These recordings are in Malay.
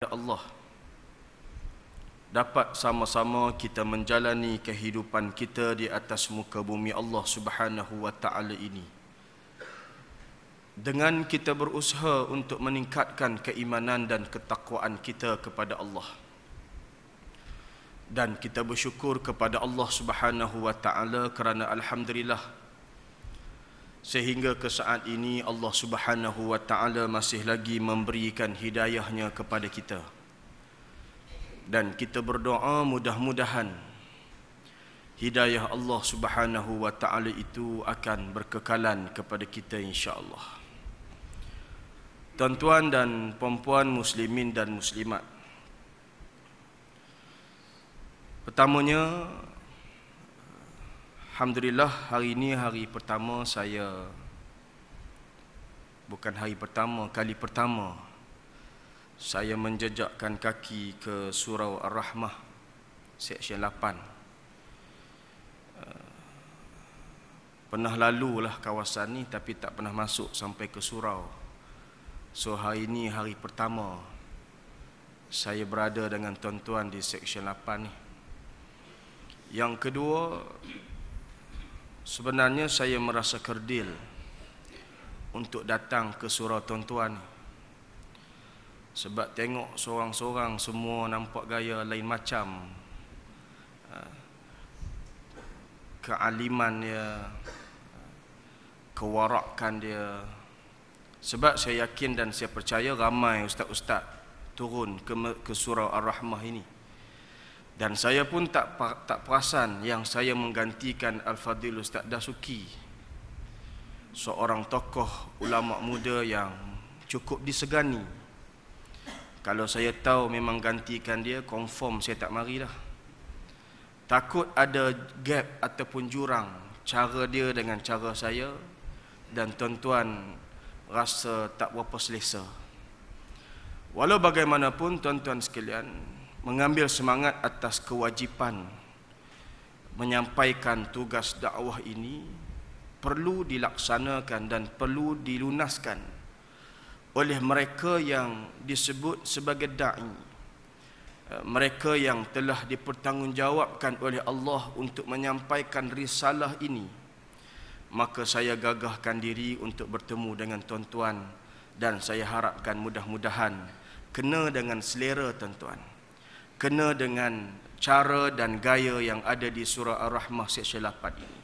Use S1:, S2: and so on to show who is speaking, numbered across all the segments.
S1: Allah, dapat sama-sama kita menjalani kehidupan kita di atas muka bumi Allah Subhanahu wa taala ini dengan kita berusaha untuk meningkatkan keimanan dan ketakwaan kita kepada Allah, dan kita bersyukur kepada Allah Subhanahu wa taala kerana alhamdulillah sehingga ke saat ini Allah Subhanahu wa taala masih lagi memberikan hidayahnya kepada kita. Dan kita berdoa mudah-mudahan hidayah Allah Subhanahu wa taala itu akan berkekalan kepada kita insya-Allah. Tuan-tuan dan puan-puan muslimin dan muslimat, pertamanya alhamdulillah hari ini hari pertama saya, bukan hari pertama, kali pertama saya menjejakkan kaki ke Surau Ar-Rahmah Seksyen 8. Pernah lalulah kawasan ni tapi tak pernah masuk sampai ke surau. So hari ini hari pertama saya berada dengan tuan-tuan di Seksyen 8 ni. Yang kedua, sebenarnya saya merasa kerdil untuk datang ke surau tuan-tuan ni. Sebab tengok seorang-seorang semua nampak gaya lain macam, kealiman dia, kewarakan dia. Sebab saya yakin dan saya percaya ramai ustaz-ustaz turun ke surau Ar-Rahmah ini. Dan saya pun tak perasan yang saya menggantikan Al-Fadhil Ustaz Dasuki, seorang tokoh ulama muda yang cukup disegani. Kalau saya tahu memang gantikan dia, confirm saya tak mari dah. Takut ada gap ataupun jurang cara dia dengan cara saya, dan tuan-tuan rasa tak berapa selesa. Walau bagaimanapun tuan-tuan sekalian, mengambil semangat atas kewajipan menyampaikan tugas dakwah ini perlu dilaksanakan dan perlu dilunaskan oleh mereka yang disebut sebagai da'i, mereka yang telah dipertanggungjawabkan oleh Allah untuk menyampaikan risalah ini. Maka saya gagahkan diri untuk bertemu dengan tuan-tuan, dan saya harapkan mudah-mudahan kena dengan selera tuan-tuan, kena dengan cara dan gaya yang ada di surah Ar-Rahmah Seksyen 8 ini.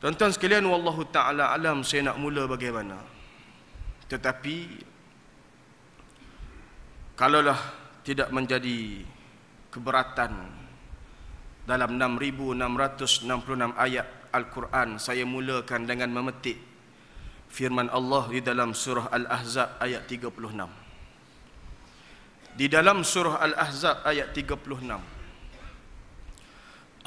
S1: Tuan-tuan sekalian, wallahu ta'ala alam saya nak mula bagaimana. Tetapi kalaulah tidak menjadi keberatan, dalam 6,666 ayat Al-Quran saya mulakan dengan memetik firman Allah di dalam surah Al-Ahzab ayat 36. Di dalam surah Al-Ahzab ayat 36,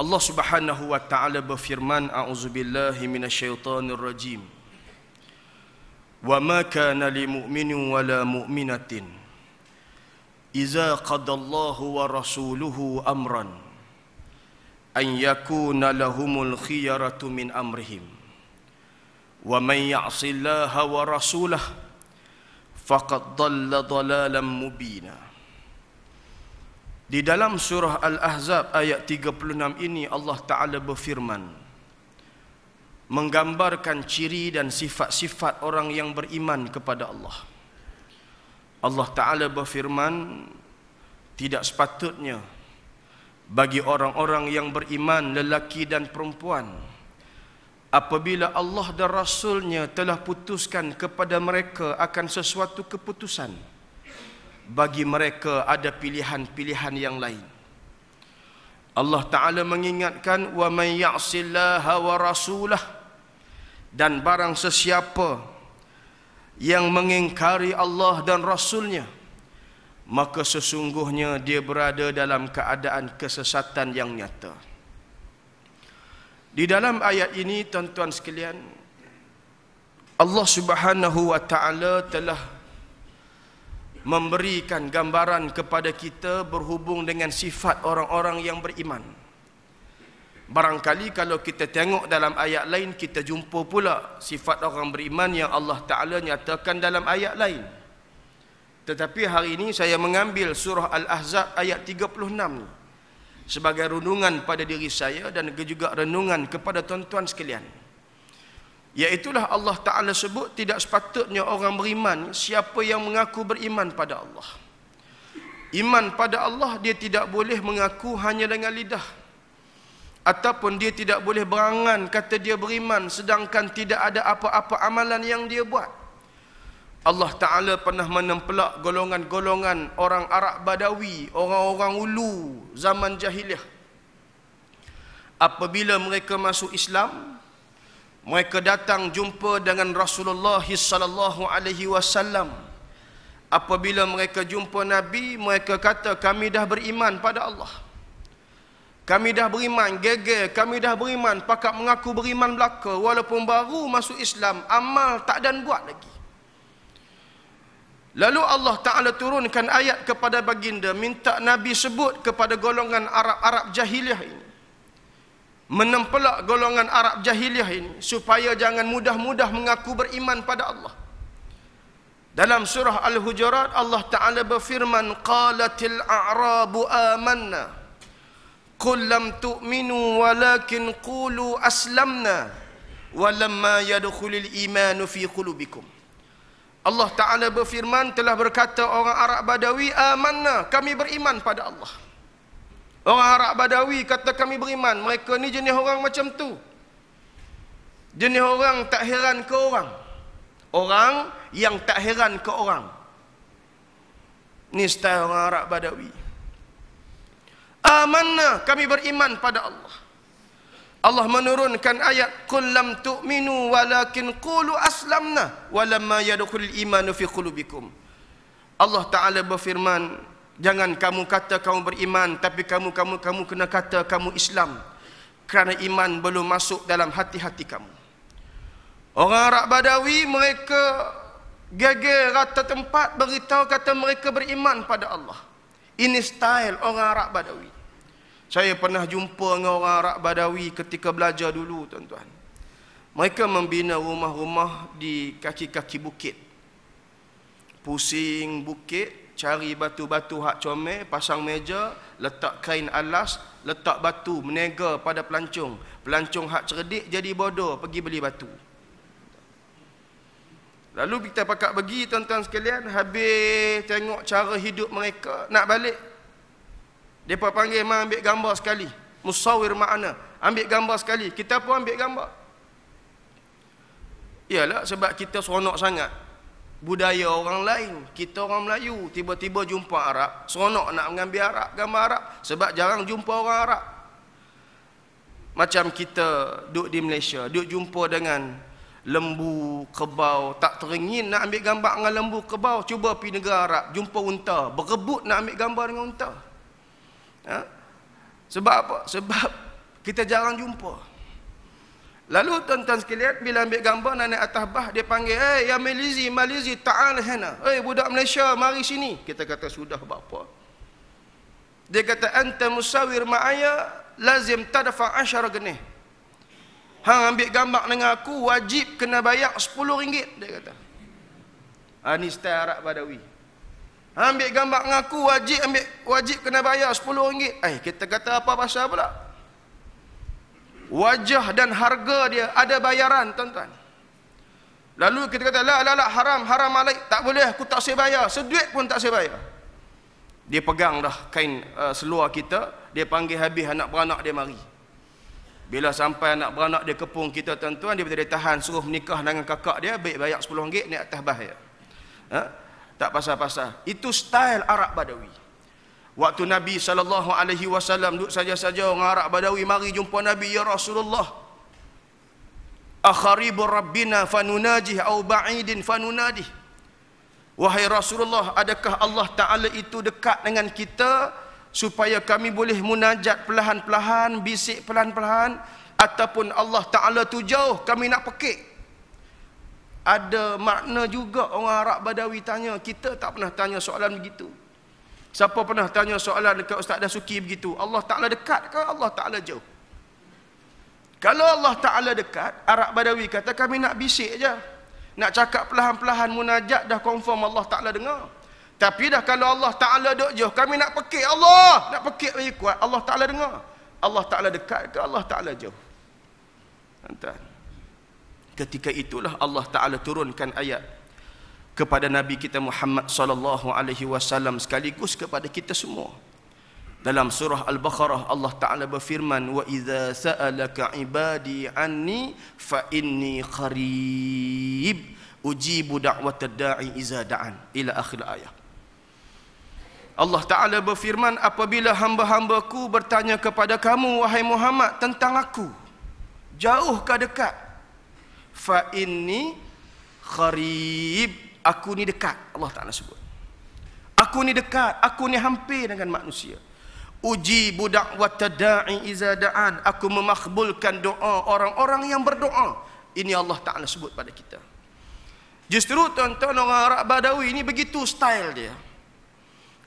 S1: Allah Subhanahu wa taala berfirman, a'udzubillahi minasyaitonir rajim. Wa ma kana lil mu'minin wa la mu'minatin idza qadallahu wa rasuluhu amran an yakuna lahumul khiyaratu min amrihim wa man ya'sillaha wa rasulahu faqad dhalla dhalalan mubina. Di dalam surah Al-Ahzab ayat 36 ini Allah Ta'ala berfirman menggambarkan ciri dan sifat-sifat orang yang beriman kepada Allah. Allah Ta'ala berfirman, tidak sepatutnya bagi orang-orang yang beriman lelaki dan perempuan apabila Allah dan Rasulnya telah putuskan kepada mereka akan sesuatu keputusan, bagi mereka ada pilihan-pilihan yang lain. Allah Ta'ala mengingatkan, wa man ya'sillaha wa rasulah, dan barang sesiapa yang mengingkari Allah dan Rasulnya, maka sesungguhnya dia berada dalam keadaan kesesatan yang nyata. Di dalam ayat ini tuan-tuan sekalian, Allah Subhanahu wa taala telah memberikan gambaran kepada kita berhubung dengan sifat orang-orang yang beriman. Barangkali kalau kita tengok dalam ayat lain, kita jumpa pula sifat orang beriman yang Allah Ta'ala nyatakan dalam ayat lain. Tetapi hari ini saya mengambil surah Al-Ahzab ayat 36 ni sebagai renungan pada diri saya dan juga renungan kepada tuan-tuan sekalian. Iaitulah Allah Ta'ala sebut tidak sepatutnya orang beriman siapa yang mengaku beriman pada Allah. Iman pada Allah dia tidak boleh mengaku hanya dengan lidah. Ataupun dia tidak boleh berangan kata dia beriman sedangkan tidak ada apa-apa amalan yang dia buat. Allah Ta'ala pernah menempelak golongan-golongan orang Arab Badawi, orang-orang ulu zaman jahiliah. Apabila mereka masuk Islam, mereka datang jumpa dengan Rasulullah sallallahu alaihi wasallam. Apabila mereka jumpa Nabi, mereka kata kami dah beriman pada Allah. Kami dah beriman, geger, kami dah beriman, pakat mengaku beriman belaka walaupun baru masuk Islam, amal tak dan buat lagi. Lalu Allah Ta'ala turunkan ayat kepada baginda, minta Nabi sebut kepada golongan Arab jahiliah ini, menempelak golongan Arab jahiliah ini supaya jangan mudah-mudah mengaku beriman pada Allah. Dalam surah Al-Hujurat Allah Ta'ala berfirman, qalatil a'rabu amanna qul lam tu'minu walakin qulu aslamna walamma yadkhulul imanu fi qulubikum. Allah Ta'ala berfirman, telah berkata orang Arab Badawi, amanna, kami beriman pada Allah. Orang Arab Badawi kata kami beriman. Mereka ni jenis orang macam tu, jenis orang tak heran ke orang, orang yang tak heran ke orang. Ni style orang Arab Badawi. Amanna, kami beriman pada Allah. Allah menurunkan ayat, qul lam tu'minu walakin qulu aslamna walamma yadkhulul imanu fi qulubikum. Allah Ta'ala berfirman, jangan kamu kata kamu beriman, tapi kamu kena kata kamu Islam, kerana iman belum masuk dalam hati-hati kamu. Orang Arab Badawi mereka geger rata tempat beritahu kata mereka beriman pada Allah. Ini style orang Arab Badawi. Saya pernah jumpa dengan orang Arab Badawi ketika belajar dulu, tuan-tuan. Mereka membina rumah-rumah di kaki-kaki bukit. Pusing bukit, cari batu-batu hak comel, pasang meja, letak kain alas, letak batu, menega pada pelancong. Pelancong hak cerdik jadi bodoh, pergi beli batu. Lalu kita pakat pergi, tuan-tuan sekalian, habis tengok cara hidup mereka, nak balik. Mereka panggil, "Ma, ambil gambar sekali. Musawir ma'ana. Ambil gambar sekali." Kita pun ambil gambar. Iyalah, sebab kita seronok sangat budaya orang lain. Kita orang Melayu, tiba-tiba jumpa Arab, seronok nak mengambil Arab, gambar Arab. Sebab jarang jumpa orang Arab. Macam kita duduk di Malaysia, duduk jumpa dengan lembu, kebau, tak teringin nak ambil gambar dengan lembu, kebau. Cuba pergi negara Arab, jumpa unta, berebut nak ambil gambar dengan unta. Ha? Sebab apa? Sebab kita jarang jumpa. Lalu tuan-tuan sekalian, bila ambil gambar nak naik atas bah, dia panggil, ya Malizi, ta'al hana. Budak Malaysia, mari sini. Kita kata, sudah bapa. Dia kata, anta musawir ma'aya, lazim tadfa 10 genih. Hang ambil gambar dengan aku, wajib kena bayar 10 ringgit, dia kata. Ni style Arab Badawi. Ambil gambar dengan aku, wajib kena bayar 10 ringgit. Kita kata apa pasal pula? Wajah dan harga dia ada bayaran, tuan-tuan. Lalu kita kata, la, haram alaik. Tak boleh, aku tak saya bayar. Seduit pun tak saya bayar. Dia pegang dah kain seluar kita, dia panggil habis anak beranak dia mari. Bila sampai anak beranak dia kepung kita, tuan-tuan, dia tahan, suruh menikah dengan kakak dia, baik bayar 10 ringgit naik atas bah dia. Tak pasal-pasal. Itu style Arab Badawi. Waktu Nabi SAW duduk saja-saja, orang Arab Badawi mari jumpa Nabi, ya Rasulullah, akharibur rabbina fanunajih au ba'idin fanunadih. Wahai Rasulullah, adakah Allah Ta'ala itu dekat dengan kita supaya kami boleh munajat perlahan-perlahan, bisik perlahan-perlahan, ataupun Allah Ta'ala tu jauh, kami nak pekik? Ada makna juga orang Arab Badawi tanya. Kita tak pernah tanya soalan begitu. Siapa pernah tanya soalan dekat Ustaz Dasuki begitu? Allah Ta'ala dekat ke Allah Ta'ala jauh? Kalau Allah Ta'ala dekat, Arab Badawi kata kami nak bisik je, nak cakap perlahan-perlahan, munajat dah confirm Allah Ta'ala dengar. Tapi dah kalau Allah Ta'ala duk jauh, kami nak pekik Allah, nak pekik bagi kuat. Allah Ta'ala dengar. Allah Ta'ala dekat ke Allah Ta'ala jauh? Tuan. Ketika itulah Allah Ta'ala turunkan ayat kepada Nabi kita Muhammad sallallahu alaihi wasallam sekaligus kepada kita semua. Dalam surah Al-Baqarah Allah Ta'ala berfirman, wa idza sa'alaka ibadi anni fa inni qarib ujibu da'watad da'i iza da'an, ila akhir ayat. Allah Ta'ala berfirman, apabila hamba-hambaku bertanya kepada kamu wahai Muhammad tentang aku, jauh ke dekat, fa inni qarib, aku ni dekat. Allah Ta'ala sebut, aku ni dekat, aku ni hampir dengan manusia. Ujibu da'watad da'i iza da'an, aku memakbulkan doa orang-orang yang berdoa. Ini Allah Ta'ala sebut pada kita. Justru tuan-tuan, orang Arab Badawi ini begitu style dia.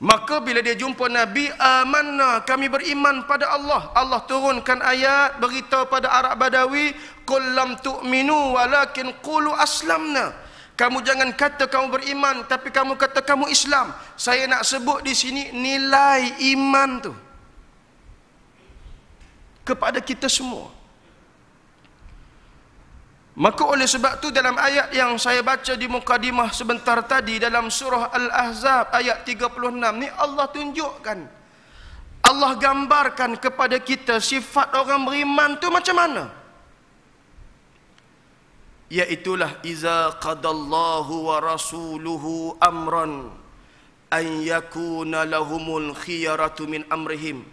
S1: Maka bila dia jumpa Nabi, amanna, kami beriman pada Allah. Allah turunkan ayat beritahu pada Arab Badawi, qul lam tu'minu walakin qulu aslamna. Kamu jangan kata kamu beriman, tapi kamu kata kamu Islam. Saya nak sebut di sini nilai iman tu kepada kita semua. Maka oleh sebab tu dalam ayat yang saya baca di mukadimah sebentar tadi dalam surah Al-Ahzab ayat 36 ni, Allah tunjukkan, Allah gambarkan kepada kita sifat orang beriman tu macam mana. Iaitulah iza qadallahu wa rasuluhu amran an yakuna lahumul khiyaratu min amrihim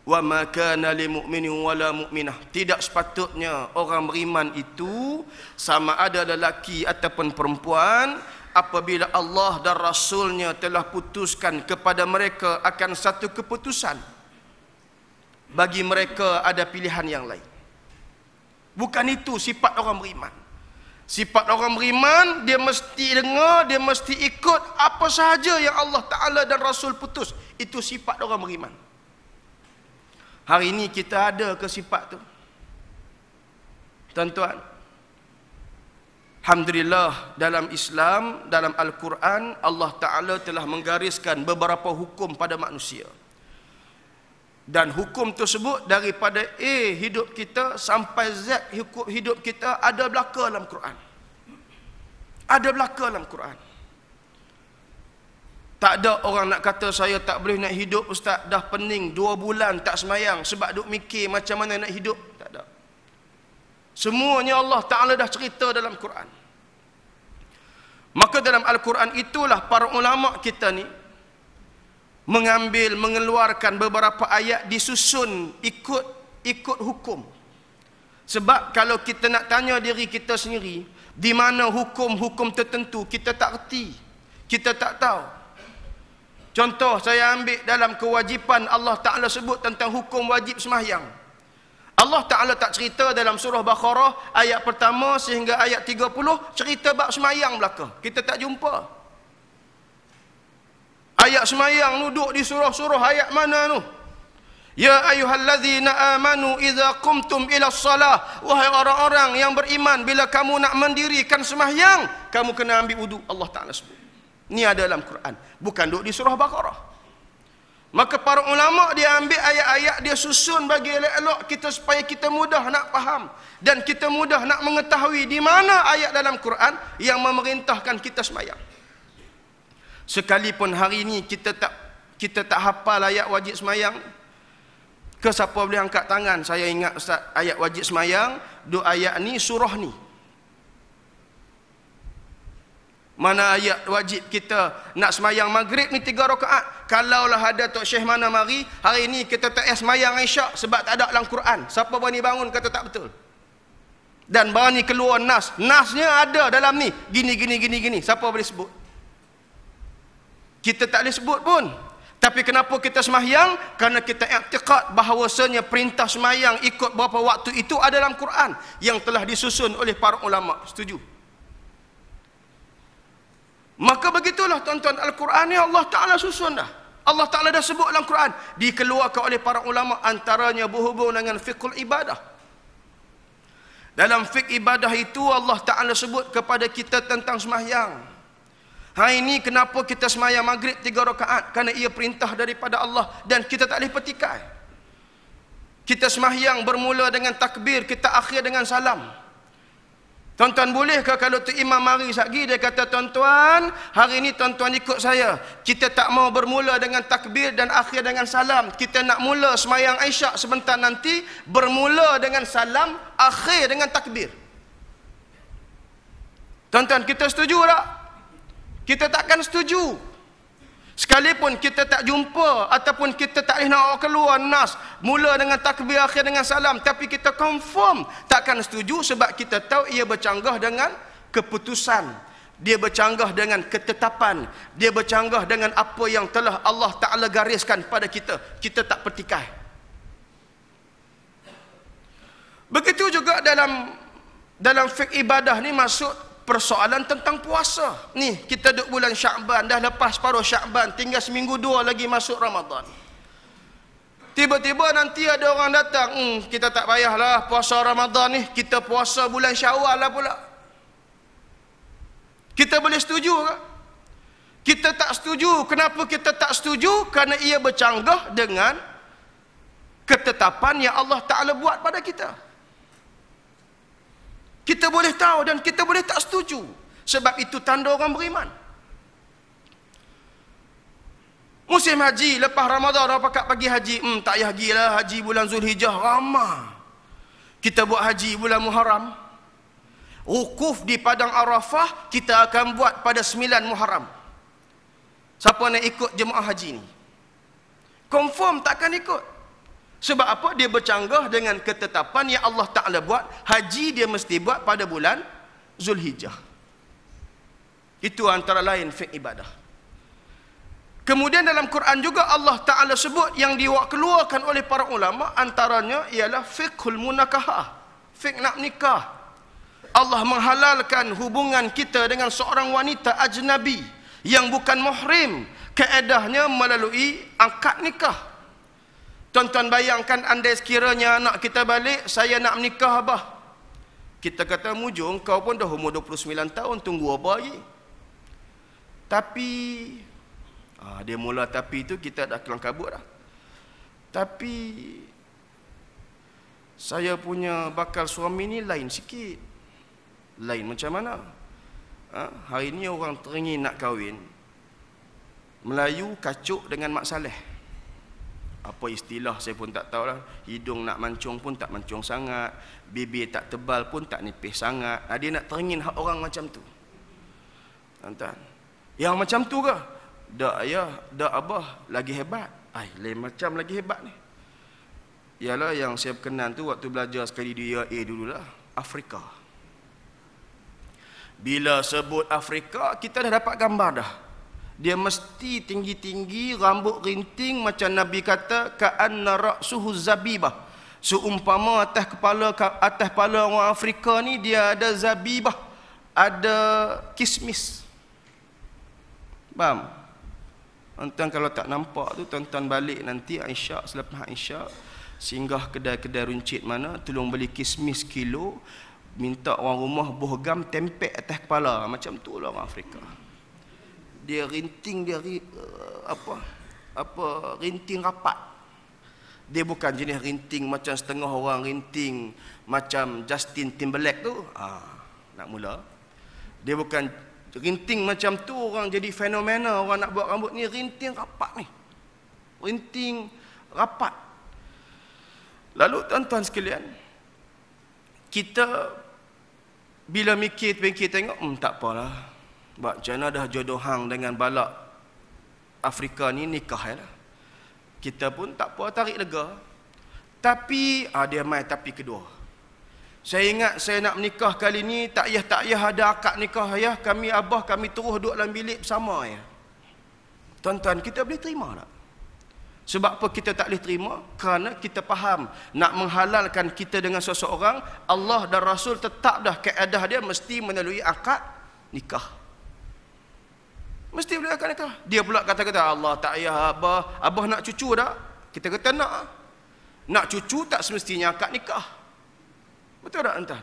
S1: wa ma kana lil mu'minin wala mu'minah. Tidak sepatutnya orang beriman itu, sama ada lelaki ataupun perempuan, apabila Allah dan Rasulnya telah putuskan kepada mereka akan satu keputusan, bagi mereka ada pilihan yang lain. Bukan itu sifat orang beriman. Sifat orang beriman, dia mesti dengar, dia mesti ikut apa sahaja yang Allah Ta'ala dan Rasul putus. Itu sifat orang beriman. Hari ini kita ada ke sifat tu? Tuan-tuan, alhamdulillah, dalam Islam, dalam Al-Quran, Allah Ta'ala telah menggariskan beberapa hukum pada manusia. Dan hukum tersebut daripada A hidup kita sampai Z hidup kita ada belaka dalam Quran. Ada belaka dalam Quran. Tak ada orang nak kata saya tak boleh nak hidup ustaz, dah pening 2 bulan tak semayang sebab duk mikir macam mana nak hidup. Tak ada. Semuanya Allah Ta'ala dah cerita dalam Quran. Maka dalam Al-Quran itulah para ulama kita ni mengeluarkan beberapa ayat disusun ikut hukum. Sebab kalau kita nak tanya diri kita sendiri, di mana hukum-hukum tertentu kita tak erti, kita tak tahu. Contoh saya ambil dalam kewajipan, Allah Ta'ala sebut tentang hukum wajib sembahyang. Allah Ta'ala tak cerita dalam surah Baqarah ayat pertama sehingga ayat 30 cerita bab sembahyang belaka. Kita tak jumpa. Ayat sembahyang duduk di surah-surah ayat mana tu? Ya ayyuhallazina amanu idza qumtum ila shalah, wahai orang-orang yang beriman, bila kamu nak mendirikan sembahyang, kamu kena ambil wudu. Allah Ta'ala sebut. Ini ada dalam Quran, bukan duduk di surah Baqarah. Maka para ulama dia ambil ayat-ayat, dia susun bagi elok-elok kita supaya kita mudah nak faham dan kita mudah nak mengetahui di mana ayat dalam Quran yang memerintahkan kita sembahyang. Sekalipun hari ini kita tak hafal ayat wajib sembahyang, ke siapa boleh angkat tangan? Saya ingat Ustaz, ayat wajib sembahyang, dua ayat ni, surah ni. Mana ayat wajib kita nak semayang maghrib ni 3 rakaat. Kalaulah ada Tok Syekh mana mari, hari ni kita tak semayang isyak sebab tak ada dalam Quran. Siapa berani bangun kata tak betul? Dan berani keluar nas. Nasnya ada dalam ni. Gini. Siapa boleh sebut? Kita tak boleh sebut pun. Tapi kenapa kita semayang? Kerana kita i'tiqad bahawasanya perintah semayang ikut berapa waktu itu ada dalam Quran yang telah disusun oleh para ulama. Setuju? Maka begitulah tuan-tuan, Al-Quran ni Allah Ta'ala susun dah. Allah Ta'ala dah sebut dalam Quran. Dikeluarkan oleh para ulama, antaranya berhubung dengan fiqhul ibadah. Dalam fiqh ibadah itu Allah Ta'ala sebut kepada kita tentang sembahyang. Hari ini kenapa kita semayang maghrib 3 rakaat? Kerana ia perintah daripada Allah dan kita tak boleh petikai. Kita semayang bermula dengan takbir, kita akhir dengan salam. Tuan-tuan bolehkah kalau tu imam mari sagi dia kata, tuan-tuan, hari ini tuan-tuan ikut saya. Kita tak mau bermula dengan takbir dan akhir dengan salam. Kita nak mula semayang Isyak sebentar nanti, bermula dengan salam, akhir dengan takbir. Tuan-tuan, kita setuju tak? Kita takkan setuju. Sekalipun kita tak jumpa ataupun kita tak boleh nak keluar nas, mula dengan takbir akhir dengan salam, tapi kita confirm takkan setuju sebab kita tahu ia bercanggah dengan keputusan. Dia bercanggah dengan ketetapan. Dia bercanggah dengan apa yang telah Allah Ta'ala gariskan pada kita. Kita tak petikai. Begitu juga dalam fiqh ibadah ni masuk persoalan tentang puasa. Ni kita duduk bulan Syakban, dah lepas separuh Syakban, tinggal seminggu 2 lagi masuk Ramadan. Tiba-tiba nanti ada orang datang, kita tak payahlah puasa Ramadan ni, kita puasa bulan Syawal lah pula. Kita boleh setuju ke? Kita tak setuju. Kenapa kita tak setuju? Kerana ia bercanggah dengan ketetapan yang Allah Ta'ala buat pada kita. Kita boleh tahu dan kita boleh tak setuju. Sebab itu tanda orang beriman. Musim haji, lepas Ramadan orang pakat pergi haji. Tak payah pergi lah, haji bulan Zulhijjah, ramah. Kita buat haji bulan Muharram. Wukuf di Padang Arafah, kita akan buat pada 9 Muharram. Siapa nak ikut jemaah haji ni? Confirm takkan ikut. Sebab apa? Dia bercanggah dengan ketetapan yang Allah Ta'ala buat. Haji dia mesti buat pada bulan Zulhijjah. Itu antara lain fiqh ibadah. Kemudian dalam Quran juga Allah Ta'ala sebut yang dikeluarkan oleh para ulama, antaranya ialah fiqhul munakahah, fiqh nak nikah. Allah menghalalkan hubungan kita dengan seorang wanita ajnabi yang bukan muhrim, kaedahnya melalui akad nikah. Tuan-tuan bayangkan andai sekiranya anak kita balik, saya nak menikah abah. Kita kata, mujung kau pun dah umur 29 tahun, tunggu apa lagi? Tapi, dia mula tapi tu kita dah kelang kabut dah. Tapi, saya punya bakal suami ni lain sikit. Lain macam mana? Hari ni orang teringin nak kahwin, Melayu kacuk dengan Mak Saleh. Apa istilah saya pun tak tahulah. Hidung nak mancung pun tak mancung sangat, bibir tak tebal pun tak nipis sangat. Dia nak teringin hak orang macam tu. Tuan-tuan, yang macam tu ke? Dak ayah, dak abah, lagi hebat. Lain macam lagi hebat ni. Ialah yang saya berkenan tu waktu belajar sekali di UAE dululah, Afrika. Bila sebut Afrika, kita dah dapat gambar dah. Dia mesti tinggi-tinggi, rambut rinting, macam Nabi kata, ka'anna ra'suhu zabibah. Seumpama atas kepala orang Afrika ni dia ada zabibah, ada kismis. Faham? Tuan-tuan kalau tak nampak tu, tuan-tuan balik nanti Isyak, selepas Isyak, singgah kedai-kedai runcit mana, tolong beli kismis kilo, minta orang rumah bohgam tempek atas kepala. Macam tu lah orang Afrika. Dia rinting, dia rinting rapat. Dia bukan jenis rinting macam setengah orang rinting macam Justin Timberlake tu. Nak mula. Dia bukan rinting macam tu orang jadi fenomena, orang nak buat rambut ni rinting rapat ni. Rinting rapat. Lalu tuan-tuan sekalian, kita bila mikir tengok, tak apalah. Macam mana dah jodoh hang dengan balak Afrika ni, nikah lah. Kita pun tak apa, tarik lega. Tapi dia mai tapi kedua. Saya ingat saya nak menikah kali ni, tak payah ada akad nikah ya. Kami abah kami terus duduk dalam bilik bersama ya. Tuan-tuan, kita boleh terima tak? Sebab apa kita tak boleh terima? Kerana kita faham nak menghalalkan kita dengan seseorang, Allah dan Rasul tetap dah kaedah dia mesti melalui akad nikah. Mesti boleh akad nikah. Dia pula kata-kata, Allah tak payah abah nak cucu tak? Kita kata nak cucu tak semestinya akad nikah. Betul tak tuan?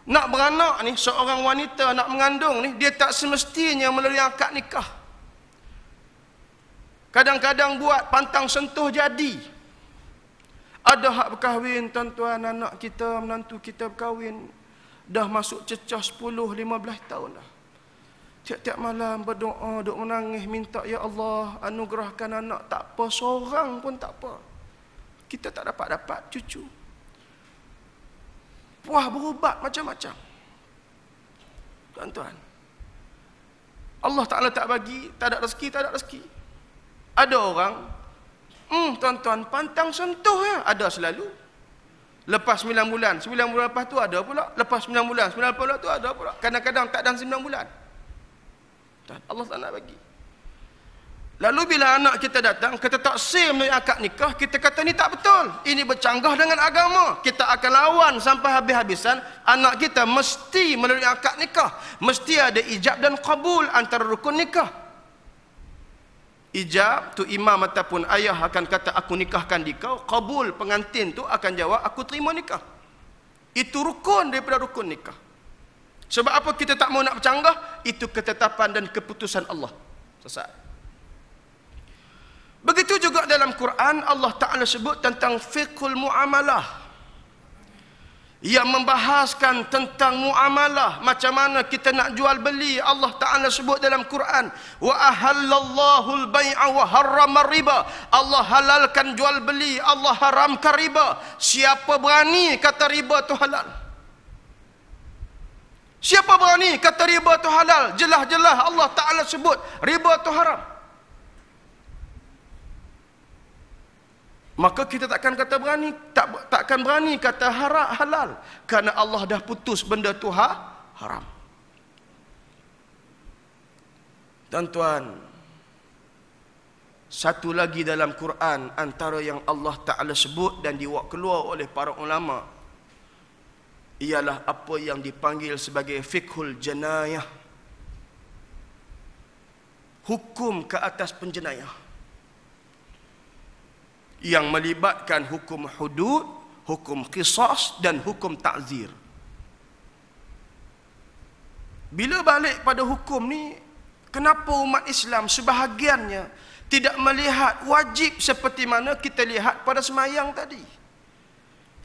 S1: Nak beranak ni, seorang wanita nak mengandung ni, dia tak semestinya melalui akad nikah. Kadang-kadang buat pantang sentuh jadi. Ada hak berkahwin, tuan-tuan, anak kita, menantu kita berkahwin. Dah masuk cecah 10-15 tahun dah. Tiap-tiap malam berdoa, duk menangis, minta, ya Allah, anugerahkan anak. Tak apa, seorang pun tak apa. Kita tak dapat cucu. Puah berubat macam-macam. Tuan-tuan, Allah Ta'ala tak bagi, tak ada rezeki. Ada orang, tuan-tuan, pantang sentuh ya, ada selalu. Lepas 9 bulan, 9 bulan lepas tu ada pula. Lepas 9 bulan, 9 bulan tu ada pula. Kadang-kadang tak ada 9 bulan. Allah tak nak bagi. Lalu bila anak kita datang, kita tak sah melalui akad nikah, kita kata ni tak betul. Ini bercanggah dengan agama. Kita akan lawan sampai habis-habisan. Anak kita mesti melalui akad nikah. Mesti ada ijab dan qabul antara rukun nikah. Ijab tu imam ataupun ayah akan kata aku nikahkan di kau. Qabul pengantin tu akan jawab aku terima nikah. Itu rukun daripada rukun nikah. Sebab apa kita tak mau nak bercanggah? Itu ketetapan dan keputusan Allah. Selesai. Begitu juga dalam Quran Allah Ta'ala sebut tentang fiqhul muamalah, yang membahaskan tentang muamalah, macam mana kita nak jual beli. Allah Ta'ala sebut dalam Quran, wa ahallallahu al-bai'a wa harrama riba. Allah halalkan jual beli, Allah haramkan riba. Siapa berani kata riba tu halal? Siapa berani kata riba tu halal? Jelas-jelas Allah Ta'ala sebut riba tu haram. Maka kita takkan kata berani, takkan berani kata halal, kerana Allah dah putus benda tu haram. Tuan-tuan, satu lagi dalam Quran antara yang Allah Ta'ala sebut dan diwak keluar oleh para ulama ialah apa yang dipanggil sebagai fiqhul janayah, hukum ke atas penjenayah, yang melibatkan hukum hudud, hukum qisas dan hukum ta'zir. Bila balik pada hukum ni, kenapa umat Islam sebahagiannya tidak melihat wajib seperti mana kita lihat pada semayang tadi?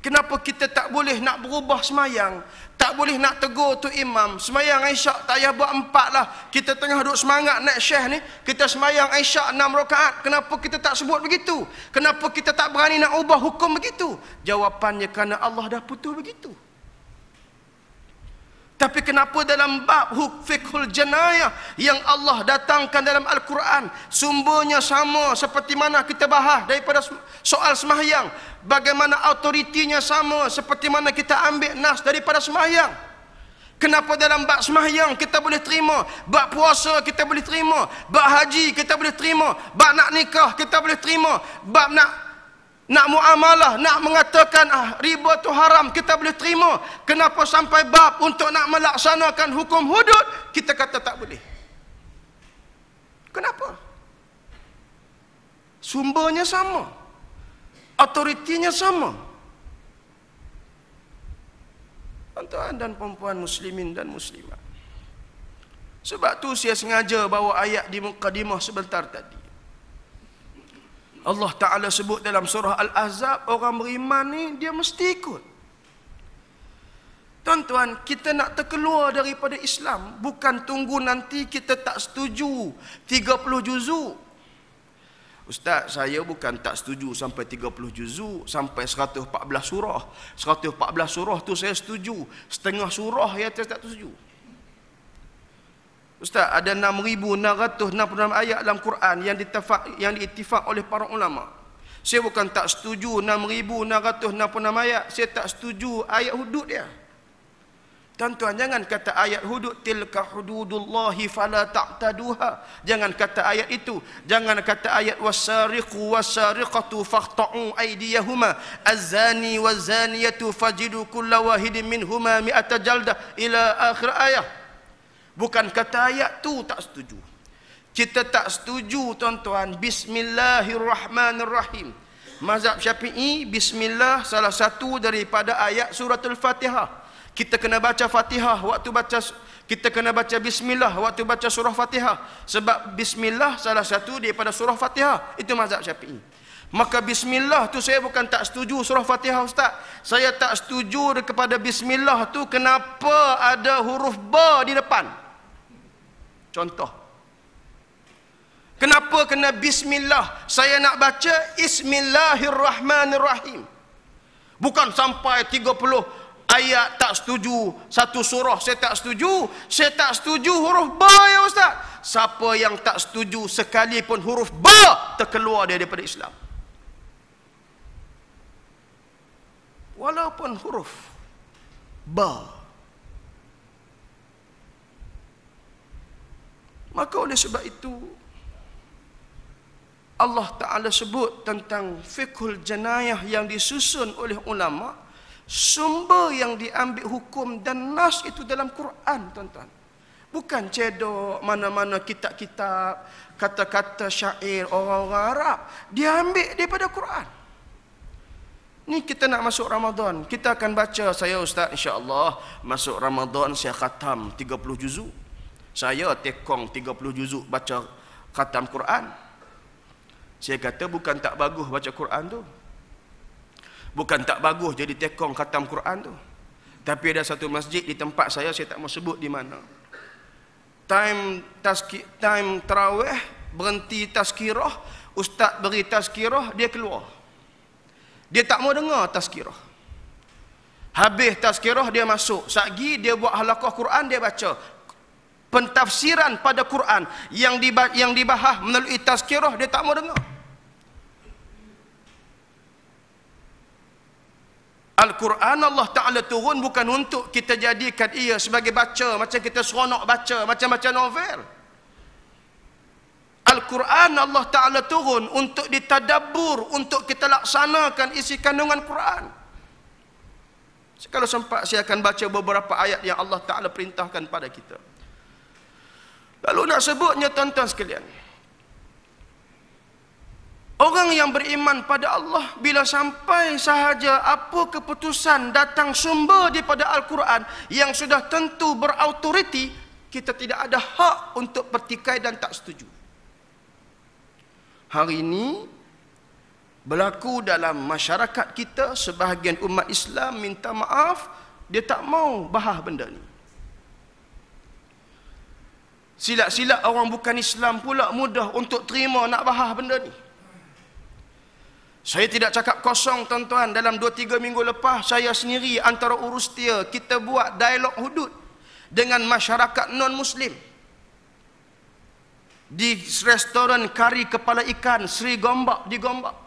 S1: Kenapa kita tak boleh nak berubah semayang? Tak boleh nak tegur tu imam, semayang Isyak tak payah buat 4 lah. Kita tengah duduk semangat naik syekh ni, kita semayang Isyak 6 rakaat. Kenapa kita tak sebut begitu? Kenapa kita tak berani nak ubah hukum begitu? Jawapannya kerana Allah dah putus begitu. Tapi kenapa dalam bab fiqhul janayah yang Allah datangkan dalam Al-Quran, sumbernya sama seperti mana kita bahas daripada soal semahyang, bagaimana autoritinya sama seperti mana kita ambil nas daripada semahyang. Kenapa dalam bab semahyang kita boleh terima, bab puasa kita boleh terima, bab haji kita boleh terima, bab nak nikah kita boleh terima, bab nak muamalah, nak mengatakan riba tu haram, kita boleh terima. Kenapa sampai bab untuk nak melaksanakan hukum hudud kita kata tak boleh? Kenapa? Sumbernya sama, autoritinya sama. Tuan-tuan dan perempuan muslimin dan muslimat, sebab tu saya sengaja bawa ayat di mukadimah sebentar tadi. Allah Ta'ala sebut dalam surah Al-Ahzab, orang beriman ni dia mesti ikut. Tuan-tuan, kita nak terkeluar daripada Islam bukan tunggu nanti kita tak setuju 30 juzuk. Ustaz, saya bukan tak setuju sampai 30 juzuk, sampai 114 surah. 114 surah tu saya setuju, setengah surah ya saya tak setuju. Ustaz, ada 6,666 ayat dalam Quran yang diittifaq oleh para ulama. Saya bukan tak setuju 6,666 ayat, saya tak setuju ayat hudud dia. Tuan-tuan, jangan kata ayat hudud tilka hududullahi fala ta'taduha. Jangan kata ayat itu. Jangan kata ayat wasariqu wasariqatu faqta'u aydiyahuma az-zani waz-zaniyatu fajidu kulla wahidin minhuma mi'ata jaldah ila akhir ayat. Bukan kata ayat tu tak setuju. Kita tak setuju, tuan-tuan, bismillahirrahmanirrahim. Mazhab Syafi'i, bismillah salah satu daripada ayat surah Al-Fatihah. Kita kena baca Fatihah kita kena baca bismillah waktu baca surah Fatihah. Sebab bismillah salah satu daripada surah Fatihah. Itu mazhab Syafi'i. Maka bismillah tu saya bukan tak setuju surah Fatihah Ustaz. Saya tak setuju kepada bismillah tu kenapa ada huruf ba di depan. Contoh. Kenapa kena bismillah? Saya nak baca Bismillahirrahmanirrahim. Bukan sampai 30 ayat tak setuju, satu surah saya tak setuju. Saya tak setuju huruf ba ya Ustaz. Siapa yang tak setuju sekalipun huruf ba terkeluar dia daripada Islam. Walaupun huruf ba. Maka oleh sebab itu Allah Ta'ala sebut tentang fiqhul janayah yang disusun oleh ulama. Sumber yang diambil hukum dan nas itu dalam Quran, tuan-tuan. Bukan cedok mana-mana kitab-kitab, kata-kata syair orang-orang Arab. Dia ambil daripada Quran. Ni kita nak masuk Ramadan. Kita akan baca, saya Ustaz insya-Allah masuk Ramadan saya khatam 30 juzuk. Saya tekong 30 juzuk baca khatam Quran. Saya kata bukan tak bagus baca Quran tu. Bukan tak bagus jadi tekong khatam Quran tu. Tapi ada satu masjid di tempat saya tak mau sebut di mana. Time tarawih, berhenti tazkirah, ustaz beri tazkirah, dia keluar. Dia tak mau dengar tazkirah. Habis tazkirah dia masuk. Satgi dia buat halaqah Quran, dia baca pentafsiran pada Quran yang dibahas melalui tazkirah, dia tak mau dengar. Al-Quran Allah Ta'ala turun bukan untuk kita jadikan ia sebagai baca, macam kita seronok baca, macam-macam novel. Al-Quran Allah Ta'ala turun untuk ditadabbur, untuk kita laksanakan isi kandungan Quran. Kalau sempat saya akan baca beberapa ayat yang Allah Ta'ala perintahkan pada kita. Lalu nak sebutnya tuan-tuan sekalian, orang yang beriman pada Allah, bila sampai sahaja apa keputusan datang sumber daripada Al-Quran yang sudah tentu berautoriti, kita tidak ada hak untuk bertikai dan tak setuju. Hari ini berlaku dalam masyarakat kita, sebahagian umat Islam minta maaf, dia tak mau bahas benda ni. Silap-silap orang bukan Islam pula mudah untuk terima nak bahas benda ni. Saya tidak cakap kosong tuan-tuan. Dalam 2-3 minggu lepas, saya sendiri antara urus dia, kita buat dialog hudud dengan masyarakat non-Muslim di restoran kari kepala ikan Sri Gombak di Gombak.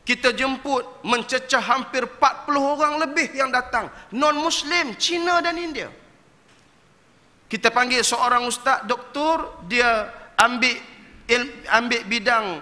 S1: Kita jemput mencecah hampir 40 orang lebih yang datang, non-Muslim, Cina dan India. Kita panggil seorang ustaz doktor, dia ambil bidang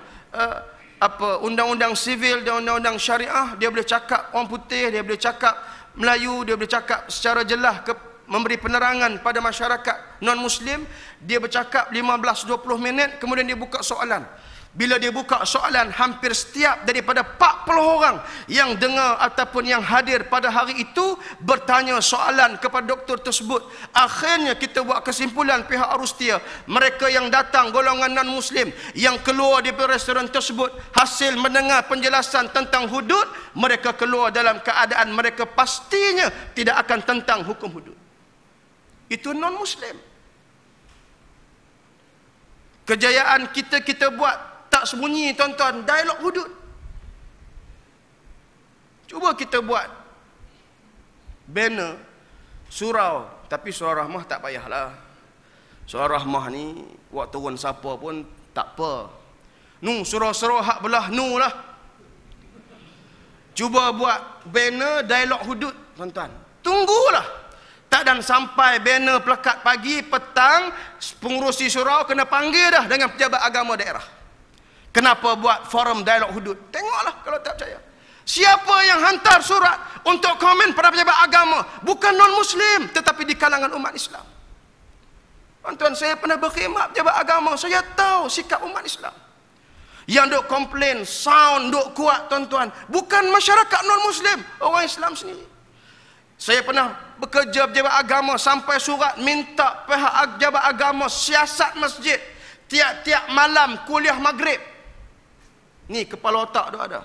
S1: undang-undang sivil dan undang-undang syariah. Dia boleh cakap orang putih, dia boleh cakap Melayu, dia boleh cakap secara jelas, memberi penerangan pada masyarakat non-Muslim. Dia bercakap 15-20 minit, kemudian dia buka soalan. Bila dia buka soalan, hampir setiap daripada 40 orang yang dengar ataupun yang hadir pada hari itu bertanya soalan kepada doktor tersebut. Akhirnya kita buat kesimpulan pihak Arustia, mereka yang datang golongan non-Muslim yang keluar daripada restoran tersebut hasil mendengar penjelasan tentang hudud, mereka keluar dalam keadaan mereka pastinya tidak akan tentang hukum hudud. Itu non-Muslim. Kejayaan kita buat tak sembunyi tuan-tuan, dialog hudud. Cuba kita buat banner, surau, tapi surau rahmah tak payahlah. Surau rahmah ni buat turun siapa pun tak apa. Surau-surau hak belah lah. Cuba buat banner dialog hudud tuan-tuan. Tunggulah. Tak dan sampai banner pelekat pagi, petang, pengurusi surau kena panggil dah dengan pejabat agama daerah. Kenapa buat forum dialog hudud? Tengoklah kalau tak percaya. Siapa yang hantar surat untuk komen pada pejabat agama? Bukan non-Muslim, tetapi di kalangan umat Islam. Tuan-tuan, saya pernah berkhidmat pejabat agama, saya tahu sikap umat Islam. Yang duk komplain, sound duk kuat tuan-tuan. Bukan masyarakat non-Muslim, orang Islam sendiri. Saya pernah bekerja pejabat agama sampai surat minta pihak pejabat agama siasat masjid tiap-tiap malam kuliah maghrib. Ni kepala otak tu ada.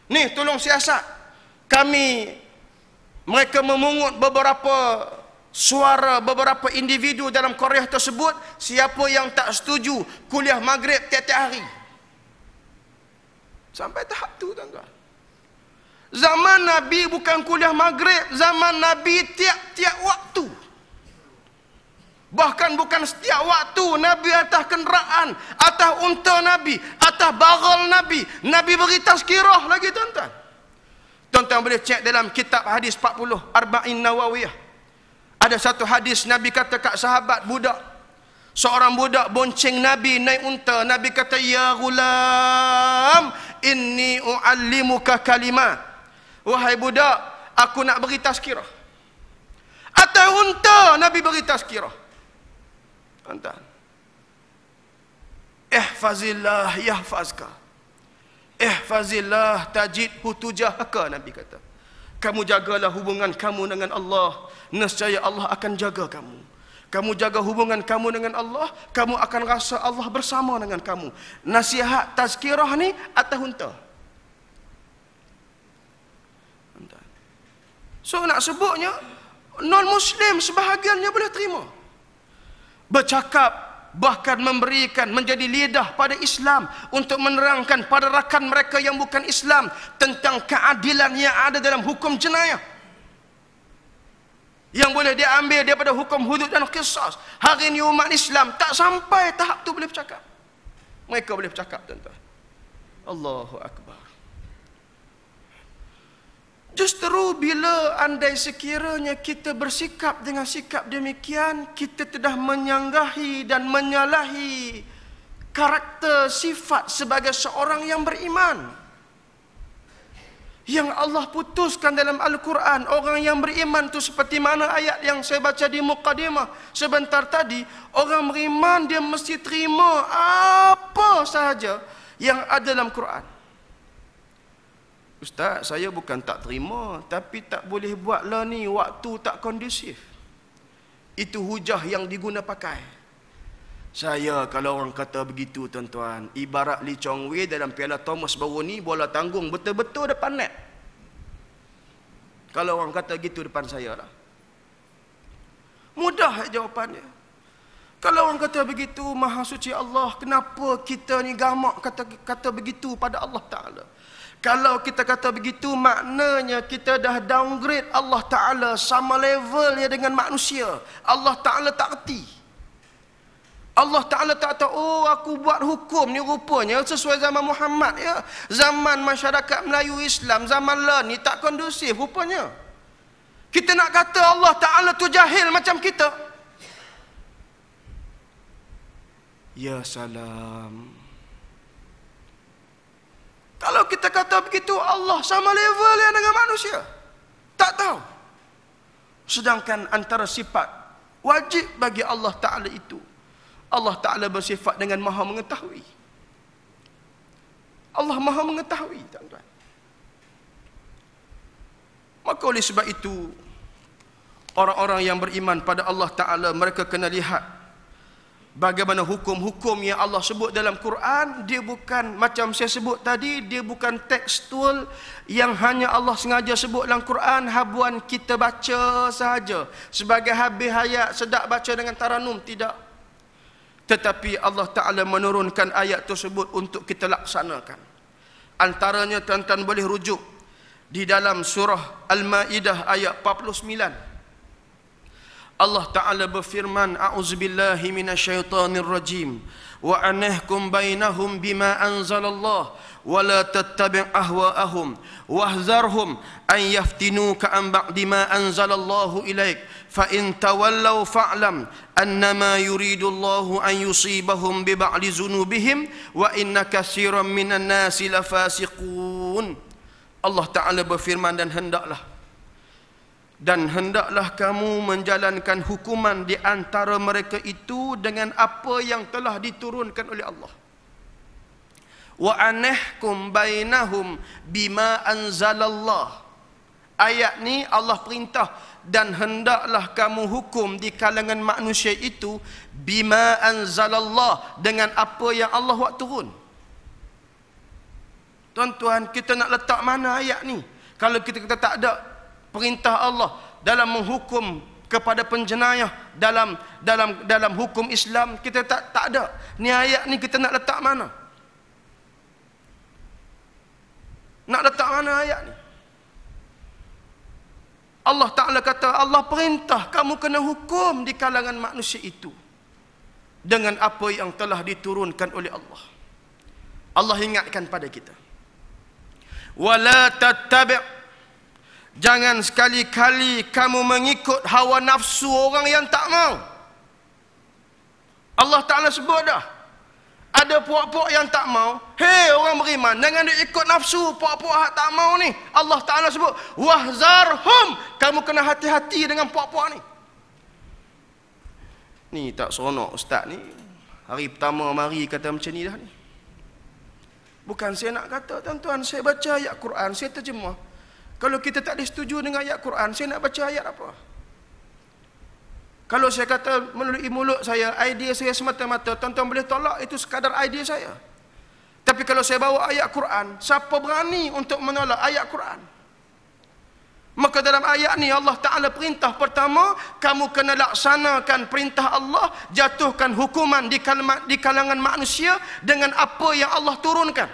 S1: Ni tolong siasat. Mereka memungut beberapa suara beberapa individu dalam Korea tersebut, siapa yang tak setuju kuliah maghrib tiap-tiap hari. Sampai tahap tu, tuan-tuan. Zaman Nabi bukan kuliah maghrib, zaman Nabi tiap-tiap waktu. Bahkan bukan setiap waktu, Nabi atas kenderaan, atas unta Nabi, atas baral Nabi. Nabi beri tazkirah lagi, tuan-tuan. Tuan-tuan boleh cek dalam kitab hadis 40 Arba'in Nawawiyah. Ada satu hadis Nabi kata kat sahabat budak. Seorang budak bonceng Nabi naik unta. Nabi kata, "Ya ghulam, inni u'allimuka kalimat." Wahai budak, aku nak beri tazkirah. Atas unta Nabi beri tazkirah. Tuan-tuan. Ihfazillah yahfazka. Ihfazillah tajidhu tujahaka, Nabi kata. Kamu jagalah hubungan kamu dengan Allah, nescaya Allah akan jaga kamu. Kamu jaga hubungan kamu dengan Allah, kamu akan rasa Allah bersama dengan kamu. Nasihat tazkirah ni atas unta. So nak sebutnya, non-Muslim sebahagiannya boleh terima. Bercakap, bahkan memberikan, menjadi lidah pada Islam untuk menerangkan pada rakan mereka yang bukan Islam tentang keadilan yang ada dalam hukum jenayah, yang boleh diambil daripada hukum hudud dan qisas. Hari ini umat Islam tak sampai tahap tu boleh bercakap. Mereka boleh bercakap, tuan-tuan. Allahu Akbar. Justru bila andai sekiranya kita bersikap dengan sikap demikian, kita telah menyanggahi dan menyalahi karakter sifat sebagai seorang yang beriman. Yang Allah putuskan dalam Al-Quran, orang yang beriman itu seperti mana ayat yang saya baca di muqaddimah sebentar tadi. Orang beriman dia mesti terima apa sahaja yang ada dalam Quran. Ustaz, saya bukan tak terima, tapi tak boleh buatlah ni, waktu tak kondusif. Itu hujah yang diguna pakai. Saya kalau orang kata begitu, tuan-tuan, ibarat Lee Chong Wei dalam Piala Thomas baru ni, bola tanggung betul-betul depan net. Kalau orang kata gitu depan saya lah. Mudah jawapannya. Kalau orang kata begitu, Maha Suci Allah, kenapa kita ni gamak kata begitu pada Allah Ta'ala? Kalau kita kata begitu, maknanya kita dah downgrade Allah Ta'ala sama levelnya dengan manusia. Allah Ta'ala tak erti. Allah Ta'ala tak tahu, oh aku buat hukum ni rupanya sesuai zaman Muhammad ya. Zaman masyarakat Melayu Islam, zaman lah ni tak kondusif rupanya. Kita nak kata Allah Ta'ala tu jahil macam kita. Ya salam. Kalau kita kata begitu, Allah sama level yang dengan manusia. Tak tahu. Sedangkan antara sifat wajib bagi Allah Ta'ala itu, Allah Ta'ala bersifat dengan maha mengetahui. Allah maha mengetahui, tuan-tuan. Maka oleh sebab itu, orang-orang yang beriman pada Allah Ta'ala, mereka kena lihat bagaimana hukum-hukum yang Allah sebut dalam Quran. Dia bukan, macam saya sebut tadi, dia bukan tekstual yang hanya Allah sengaja sebut dalam Quran, habuan kita baca sahaja sebagai habis hayat, sedap baca dengan taranum, tidak. Tetapi Allah Ta'ala menurunkan ayat tersebut untuk kita laksanakan. Antaranya tuan-tuan boleh rujuk di dalam surah Al-Ma'idah ayat 49. Allah Ta'ala berfirman, A'udzubillahi minasyaitanir rajim, wa anahkum bainahum bima anzalallah wa la tattabi' ahwa'ahum wahzarhum an yaftinuka an ba'di ma anzalallahu ilaik fa in tawallaw fa'lam annama yuridullahu an yusibahum bi ba'di zunubihim wa inna katsiran minan nasi lafasiqun. Allah Ta'ala berfirman, dan hendaklah kamu menjalankan hukuman di antara mereka itu dengan apa yang telah diturunkan oleh Allah. Wa anahkum bainahum bima anzalallah. ayat ni Allah perintah, dan hendaklah kamu hukum di kalangan manusia itu bima anzalallah, dengan apa yang Allah buat turun. Tuan-tuan, kita nak letak mana ayat ni? Kalau kita tak ada perintah Allah dalam menghukum kepada penjenayah dalam hukum Islam, kita tak ada. Ni ayat ni kita nak letak mana? Nak letak mana ayat ni? Allah Ta'ala kata, Allah perintah kamu kena hukum di kalangan manusia itu dengan apa yang telah diturunkan oleh Allah. Allah ingatkan pada kita, wala tattabi', jangan sekali-kali kamu mengikut hawa nafsu orang yang tak mau. Allah Ta'ala sebut dah, ada puak-puak yang tak mau. Hei orang beriman, jangan dia ikut nafsu puak-puak tak mau ni. Allah Ta'ala sebut, wahzarhum, kamu kena hati-hati dengan puak-puak ni. Ni tak seronok ustaz ni. Hari pertama mari kata macam ni dah ni. Bukan saya nak kata tuan-tuan, saya baca ayat Quran, saya terjemah. Kalau kita tak disetujui dengan ayat Quran, saya nak baca ayat apa? Kalau saya kata melalui mulut saya, idea saya semata-mata, tuan-tuan boleh tolak, itu sekadar idea saya. Tapi kalau saya bawa ayat Quran, siapa berani untuk menolak ayat Quran? Maka dalam ayat ni Allah Ta'ala perintah, pertama, kamu kena laksanakan perintah Allah, jatuhkan hukuman di kalangan manusia dengan apa yang Allah turunkan.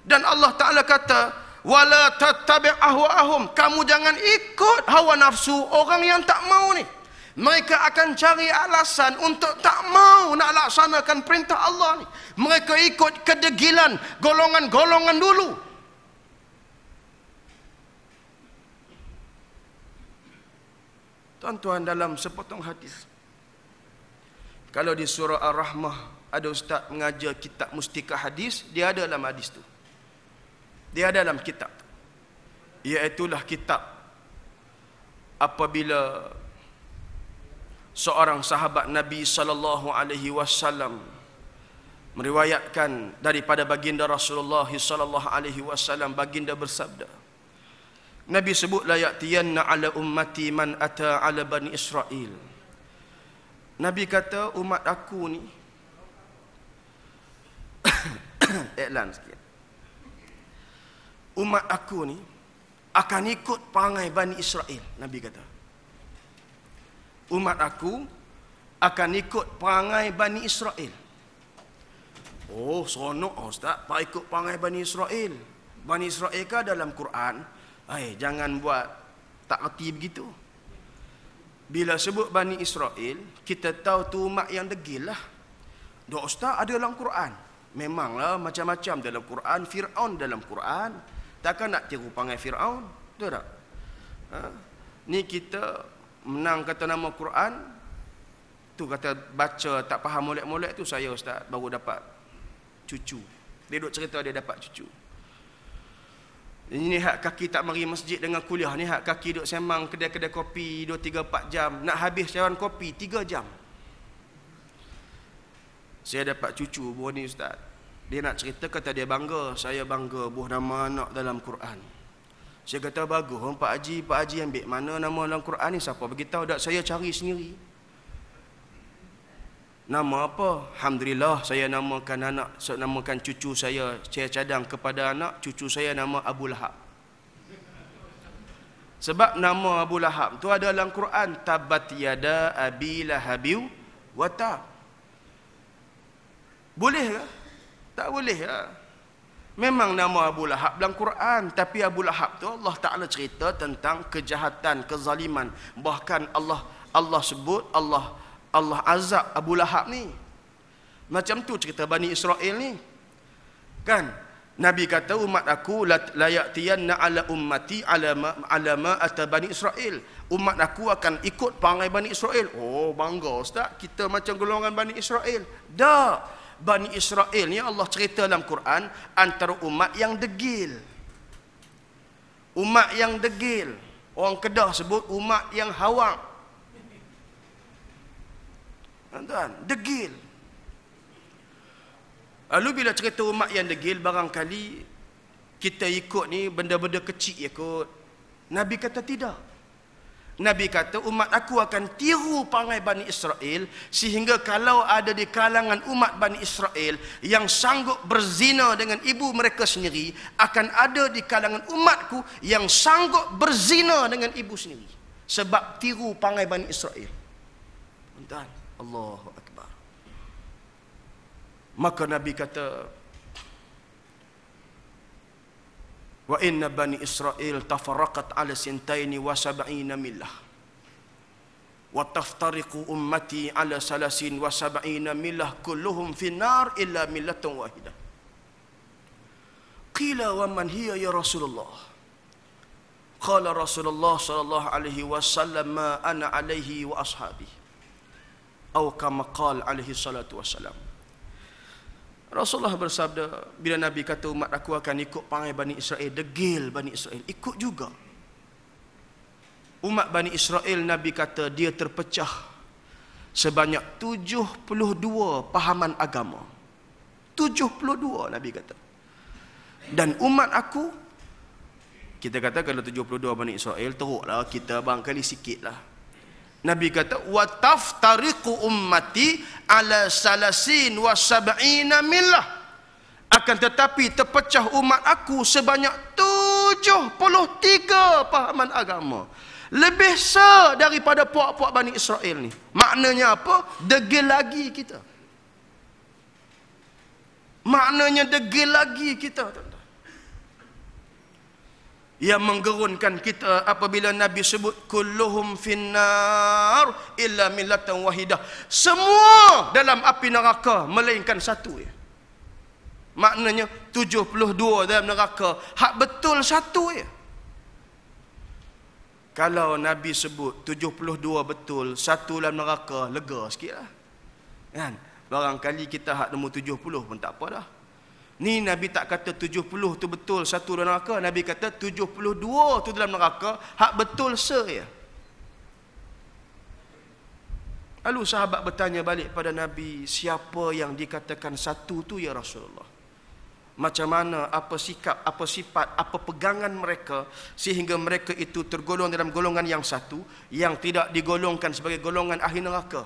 S1: Dan Allah Ta'ala kata, wala tattabi' ahwa'ahum, kamu jangan ikut hawa nafsu orang yang tak mau ni. Mereka akan cari alasan untuk tak mau nak laksanakan perintah Allah ni. Mereka ikut kedegilan golongan-golongan dulu. Tuan-tuan, dalam sepotong hadis, kalau di surah Ar-Rahmah ada ustaz mengajar kitab mustikah hadis, dia ada dalam hadis tu. Dia ada dalam kitab. Iaitulah kitab apabila seorang sahabat Nabi sallallahu alaihi wasallam meriwayatkan daripada baginda Rasulullah sallallahu alaihi wasallam, baginda bersabda, Nabi sebut, la ya'tiyanna ala ummati man ata ala bani Israel. Nabi kata umat aku ni iklan sikit. Umat aku ni akan ikut perangai Bani Israel. Nabi kata umat aku akan ikut perangai Bani Israel. Oh, seronok ustaz, pak ikut perangai Bani Israel. Bani Israel kah dalam Quran? Jangan buat tak reti begitu. Bila sebut Bani Israel, kita tahu tu umat yang degil lah. Dok ustaz, ada dalam Quran. Memanglah macam-macam dalam Quran. Fir'aun dalam Quran. Takkan nak tiru perangai Fir'aun? Betul tak? Ni kita menang kata nama Quran, tu kata baca tak faham molek-molek tu, saya ustaz baru dapat cucu. Dia duk cerita dia dapat cucu. Ini hak kaki tak mari masjid dengan kuliah ni, hak kaki duk sembang kedai-kedai kopi 2-3-4 jam, nak habis cawan kopi 3 jam. Saya dapat cucu buah ni ustaz. Dia nak cerita, kata dia bangga, saya bangga buah nama anak dalam Quran. Saya kata bagus, Pak Haji ambil mana nama dalam Quran ni, siapa beritahu dak, saya cari sendiri. Nama apa? Alhamdulillah, saya namakan cucu saya cadang kepada anak, cucu saya nama Abu Lahab. Sebab nama Abu Lahab tu ada dalam Quran, tabat yada abi lahabiu wa tab. Boleh ke? Tak boleh ya. Memang nama Abu Lahab dalam Quran, tapi Abu Lahab tu Allah Ta'ala cerita tentang kejahatan, kezaliman. Bahkan Allah sebut, Allah azab Abu Lahab ni. Macam tu cerita Bani Israel ni. Kan? Nabi kata umat aku la ya'tiyanna ala ummati ala ma ata Bani Israel. Umat aku akan ikut perangai Bani Israel. Oh, bangga ustaz, kita macam golongan Bani Israel. Dah. Bani Israel ni Allah cerita dalam Quran antara umat yang degil. Umat yang degil. Orang Kedah sebut umat yang hawak. Tuan-tuan, degil. Lalu bila cerita umat yang degil, barangkali kita ikut ni benda-benda kecil ikut. Nabi kata tidak. Nabi kata umat aku akan tiru perangai Bani Israel, sehingga kalau ada di kalangan umat Bani Israel yang sanggup berzina dengan ibu mereka sendiri, akan ada di kalangan umatku yang sanggup berzina dengan ibu sendiri, sebab tiru perangai Bani Israel. Tuan, Allahu Akbar. Maka Nabi kata, wa inna bani Israel tafarraqat ala sintaini wa sab'ina millah wa taftariqu ummati ala salasin wa sab'ina millah kulluhum finnar illa millatan wahidah. Qila wa man hiya ya Rasulullah? Qala Rasulullah sallallahu alaihi wasallam ma ana alaihi wa ashabi, atau kama qala alaihi salatu wassalam. Rasulullah bersabda, bila Nabi kata umat aku akan ikut perangai Bani Israel, degil Bani Israel, ikut juga. Umat Bani Israel, Nabi kata dia terpecah sebanyak 72 pahaman agama. 72 Nabi kata. Dan umat aku, kita kata kalau 72 Bani Israel, teruklah kita barangkali sikit lah. Nabi kata, wa taftariqu ummati ala salasin wa sab'ina millah. Akan tetapi terpecah umat aku sebanyak 73 pahaman agama. Lebih besar daripada puak-puak Bani Israel ni. Maknanya apa? Degil lagi kita. Maknanya degil lagi kita. Yang menggerunkan kita apabila Nabi sebut kulluhum finnar illa millatan wahidah. Semua dalam api neraka melainkan satu ya. Maknanya 72 dalam neraka, hak betul satu ya. Kalau Nabi sebut 72 betul, satu dalam neraka, lega sikitlah. Kan? Barangkali kita hak nombor 70 pun tak apa dah. Ni Nabi tak kata 70 tu betul, satu dalam neraka. Nabi kata 72 tu dalam neraka, hak betul ya. Lalu sahabat bertanya balik pada Nabi, siapa yang dikatakan satu tu ya Rasulullah? Macam mana, apa sikap, apa sifat, apa pegangan mereka sehingga mereka itu tergolong dalam golongan yang satu, yang tidak digolongkan sebagai golongan ahli neraka?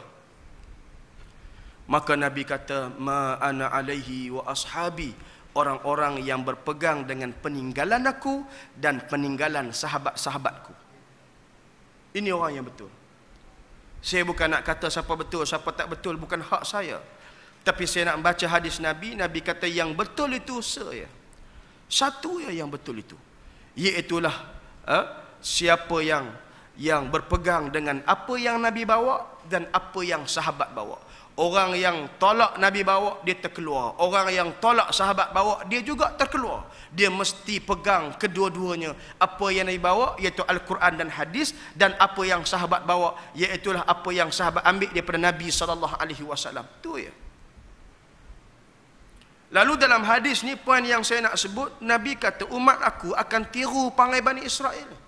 S1: Maka Nabi kata, ma ana alaihi wa ashabi, orang-orang yang berpegang dengan peninggalan aku dan peninggalan sahabat-sahabatku. Ini orang yang betul. Saya bukan nak kata siapa betul, siapa tak betul, bukan hak saya. Tapi saya nak baca hadis Nabi. Nabi kata yang betul itu saya. Satu yang betul itu. Iaitulah siapa yang berpegang dengan apa yang Nabi bawa dan apa yang sahabat bawa. Orang yang tolak Nabi bawa, dia terkeluar. Orang yang tolak sahabat bawa, dia juga terkeluar. Dia mesti pegang kedua-duanya. Apa yang Nabi bawa, iaitu Al-Quran dan hadis, dan apa yang sahabat bawa, iaitulah apa yang sahabat ambil daripada Nabi SAW. Itu ya. Lalu dalam hadis ni, poin yang saya nak sebut, Nabi kata umat aku akan tiru perangai Bani Israel.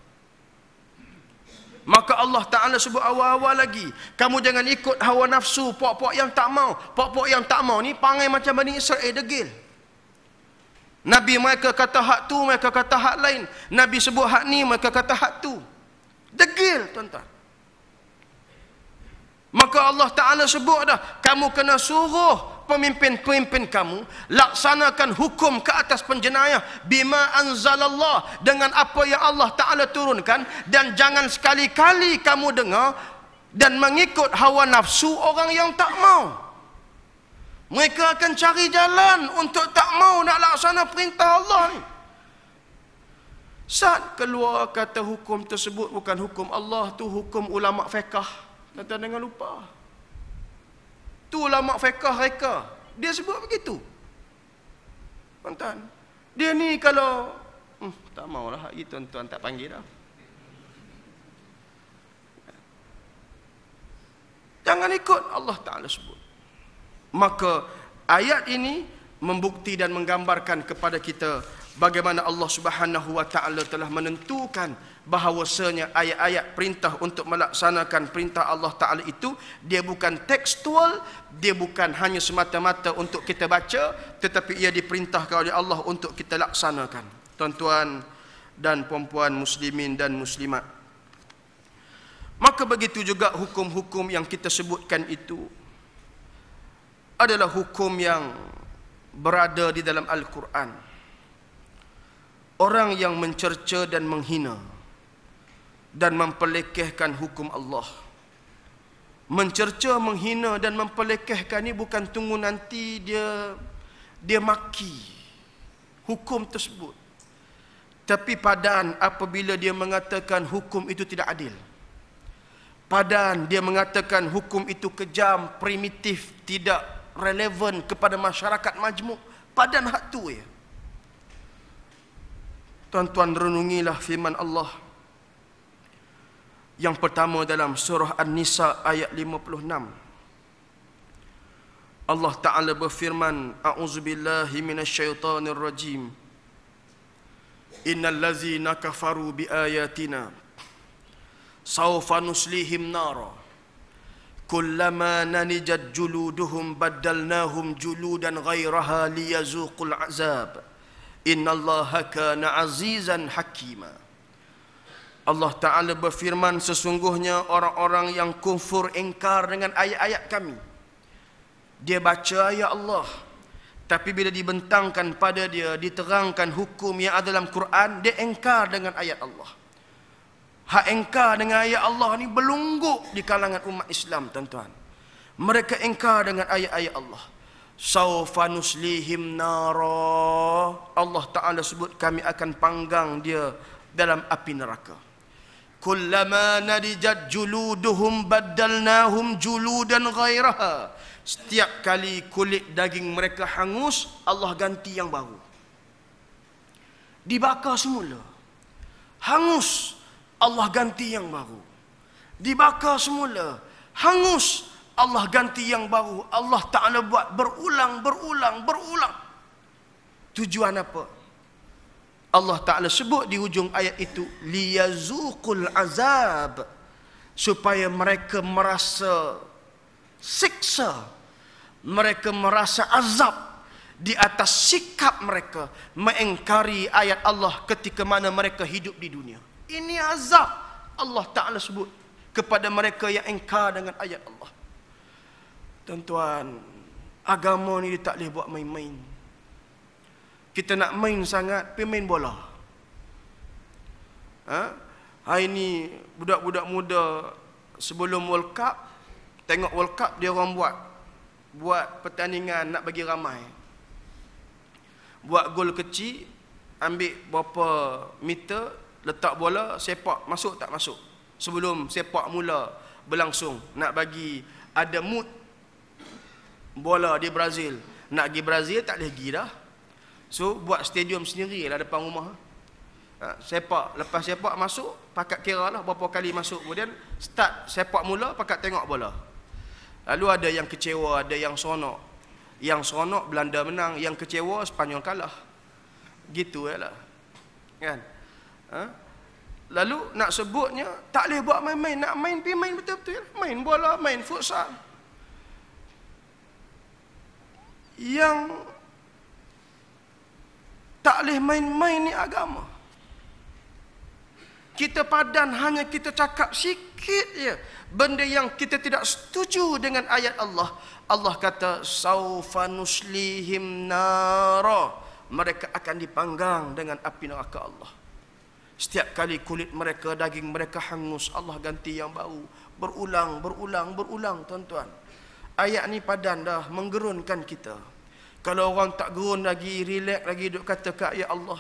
S1: Maka Allah Ta'ala sebut awal-awal lagi, kamu jangan ikut hawa nafsu puak-puak yang tak mau. Puak-puak yang tak mau ni perangai macam Bani Israel, degil. Nabi mereka kata hak tu, mereka kata hak lain. Nabi sebut hak ni, mereka kata hak tu. Degil, tuan-tuan. Maka Allah Ta'ala sebut dah, kamu kena suruh pemimpin-pemimpin kamu laksanakan hukum ke atas penjenayah bima anzalallah, dengan apa yang Allah Ta'ala turunkan, dan jangan sekali-kali kamu dengar dan mengikut hawa nafsu orang yang tak mau. Mereka akan cari jalan untuk tak mau nak laksana perintah Allah ni. Saat keluar kata hukum tersebut bukan hukum Allah, tu hukum ulama' fiqh. Tuan-tuan jangan lupa. Tu ulama' fiqh mereka, dia sebut begitu. Tuan-tuan, dia ni kalau tak maulah hari tuan-tuan tak panggil dah. Jangan ikut, Allah Ta'ala sebut. Maka ayat ini membukti dan menggambarkan kepada kita bagaimana Allah Subhanahu wa Ta'ala telah menentukan bahawasanya ayat-ayat perintah untuk melaksanakan perintah Allah Ta'ala itu, dia bukan tekstual, dia bukan hanya semata-mata untuk kita baca, tetapi ia diperintahkan oleh Allah untuk kita laksanakan. Tuan-tuan dan puan-puan muslimin dan muslimat. Maka begitu juga hukum-hukum yang kita sebutkan itu adalah hukum yang berada di dalam Al-Quran. Orang yang mencerca dan menghina dan mempelekehkan hukum Allah, mencerca, menghina dan mempelekehkan ini bukan tunggu nanti dia maki hukum tersebut, tapi padan apabila dia mengatakan hukum itu tidak adil, padan dia mengatakan hukum itu kejam, primitif, tidak relevan kepada masyarakat majmuk, padan hak tu ya. Tuan-tuan, renungilah firman Allah yang pertama dalam surah An-Nisa ayat 56. Allah Ta'ala berfirman, A'udzubillahi minasyaitanir rajim. Innal ladzina kafaru biayatina sawfa nuslihim nara kullama nanijat juluduhum baddalnahum juludan ghairaha liyazuqul azab innallaha kana azizan hakima. Allah Ta'ala berfirman, sesungguhnya orang-orang yang kufur ingkar dengan ayat-ayat kami. Dia baca ayat Allah, tapi bila dibentangkan pada dia, diterangkan hukum yang ada dalam Quran, dia ingkar dengan ayat Allah. Hak ingkar dengan ayat Allah ni berlungguk di kalangan umat Islam, tuan-tuan. Mereka ingkar dengan ayat-ayat Allah. Sawfa nuslihim nara. Allah Ta'ala sebut, kami akan panggang dia dalam api neraka. Kullama nadijat juluduhum baddalnahum juludan ghairaha. Setiap kali kulit daging mereka hangus, Allah ganti yang baru. Dibakar semula, hangus, Allah ganti yang baru. Dibakar semula, hangus, Allah ganti yang baru. Allah Ta'ala buat berulang. Tujuan apa? Allah Ta'ala sebut di hujung ayat itu, liyazuqul azab, supaya mereka merasa siksa, mereka merasa azab di atas sikap mereka mengingkari ayat Allah ketika mana mereka hidup di dunia. Ini azab Allah Ta'ala sebut kepada mereka yang ingkar dengan ayat Allah. Tuan-tuan, agama ni dia tak boleh buat main-main. Kita nak main sangat, pergi main bola. Hari ni budak-budak muda sebelum World Cup, tengok World Cup, dia orang buat pertandingan nak bagi ramai. Buat gol kecil, ambil berapa meter, letak bola, sepak, masuk tak masuk. Sebelum sepak mula berlangsung, nak bagi ada mood bola di Brazil. Nak pergi Brazil tak boleh pergi dah. So buat stadium sendiri lah depan rumah. Sepak, lepas sepak masuk, pakat kira lah berapa kali masuk. Kemudian start sepak mula, pakat tengok bola. Lalu ada yang kecewa, ada yang seronok. Yang seronok Belanda menang, yang kecewa Spanyol kalah. Gitu lah. Kan? Lalu nak sebutnya tak boleh buat main-main. Nak main, pergi main betul-betul. Main bola, main futsal. Yang tak boleh main-main ni agama. Kita padan hanya kita cakap sikit je benda yang kita tidak setuju dengan ayat Allah. Allah kata saufa nuslihim nara. Mereka akan dipanggang dengan api neraka Allah. Setiap kali kulit mereka, daging mereka hangus, Allah ganti yang baru. Berulang, tuan-tuan. Ayat ni padan dah menggerunkan kita. Kalau orang tak gerun lagi, relax lagi, duk kata ke ayat Allah,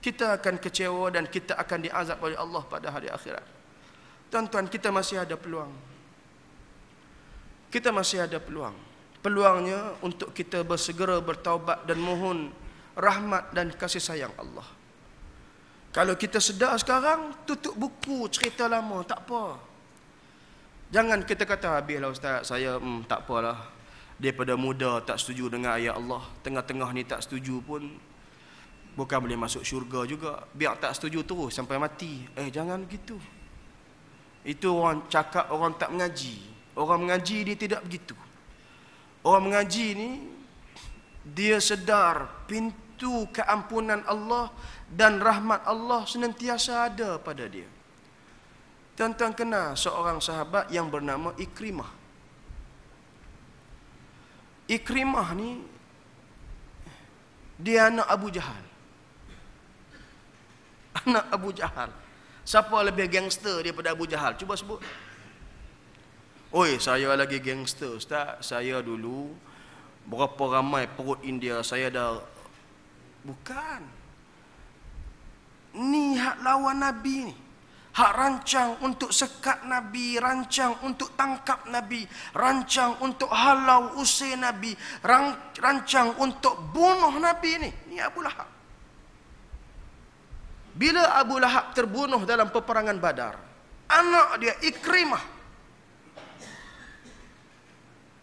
S1: kita akan kecewa dan kita akan diazab oleh Allah pada hari akhirat. Tuan-tuan, kita masih ada peluang. Kita masih ada peluang. Peluangnya untuk kita bersegera bertaubat dan mohon rahmat dan kasih sayang Allah. Kalau kita sedar sekarang, tutup buku cerita lama, tak apa. Jangan kita kata, habislah ustaz, saya tak apalah. Daripada muda tak setuju dengan ayat Allah, tengah-tengah ni tak setuju pun bukan boleh masuk syurga juga. Biar tak setuju terus sampai mati. Jangan begitu. Itu orang cakap orang tak mengaji. Orang mengaji dia tidak begitu. Orang mengaji ni dia sedar pintu pintu keampunan Allah dan rahmat Allah senantiasa ada pada dia. Tuan-tuan kenal seorang sahabat yang bernama Ikrimah. Ikrimah ni dia anak Abu Jahal. Anak Abu Jahal. Siapa lebih gangster daripada Abu Jahal? Cuba sebut. Oi, saya lagi gangster, Ustaz. Saya dulu berapa ramai perut India saya dah. Bukan. Ni hak lawan Nabi ni. Hak rancang untuk sekat Nabi, rancang untuk tangkap Nabi, rancang untuk halau usir Nabi, rancang untuk bunuh Nabi ni. Ni Abu Lahab. Bila Abu Lahab terbunuh dalam peperangan Badar, anak dia Ikrimah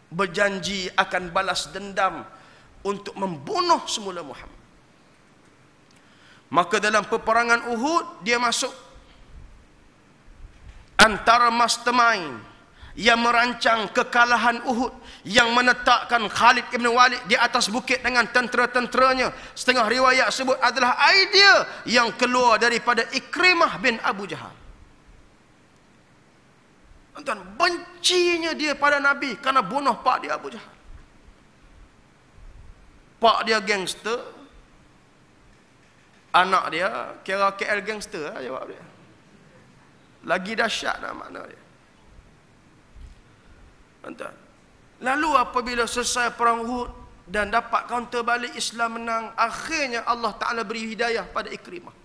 S1: berjanji akan balas dendam untuk membunuh semula Muhammad. Maka dalam peperangan Uhud dia masuk antara mastermind yang merancang kekalahan Uhud, yang menetapkan Khalid ibn Walid di atas bukit dengan tentera-tenteranya. Setengah riwayat sebut adalah idea yang keluar daripada Ikrimah bin Abu Jahal. Tuan, bencinya dia pada Nabi kerana bunuh pak dia Abu Jahal. Pak dia gangster, anak dia kira KL gangster lah jawab dia. Lagi dahsyat lah makna dia. Tuan, lalu apabila selesai perang Uhud dan dapat counter balik, Islam menang, akhirnya Allah Ta'ala beri hidayah pada Ikrimah.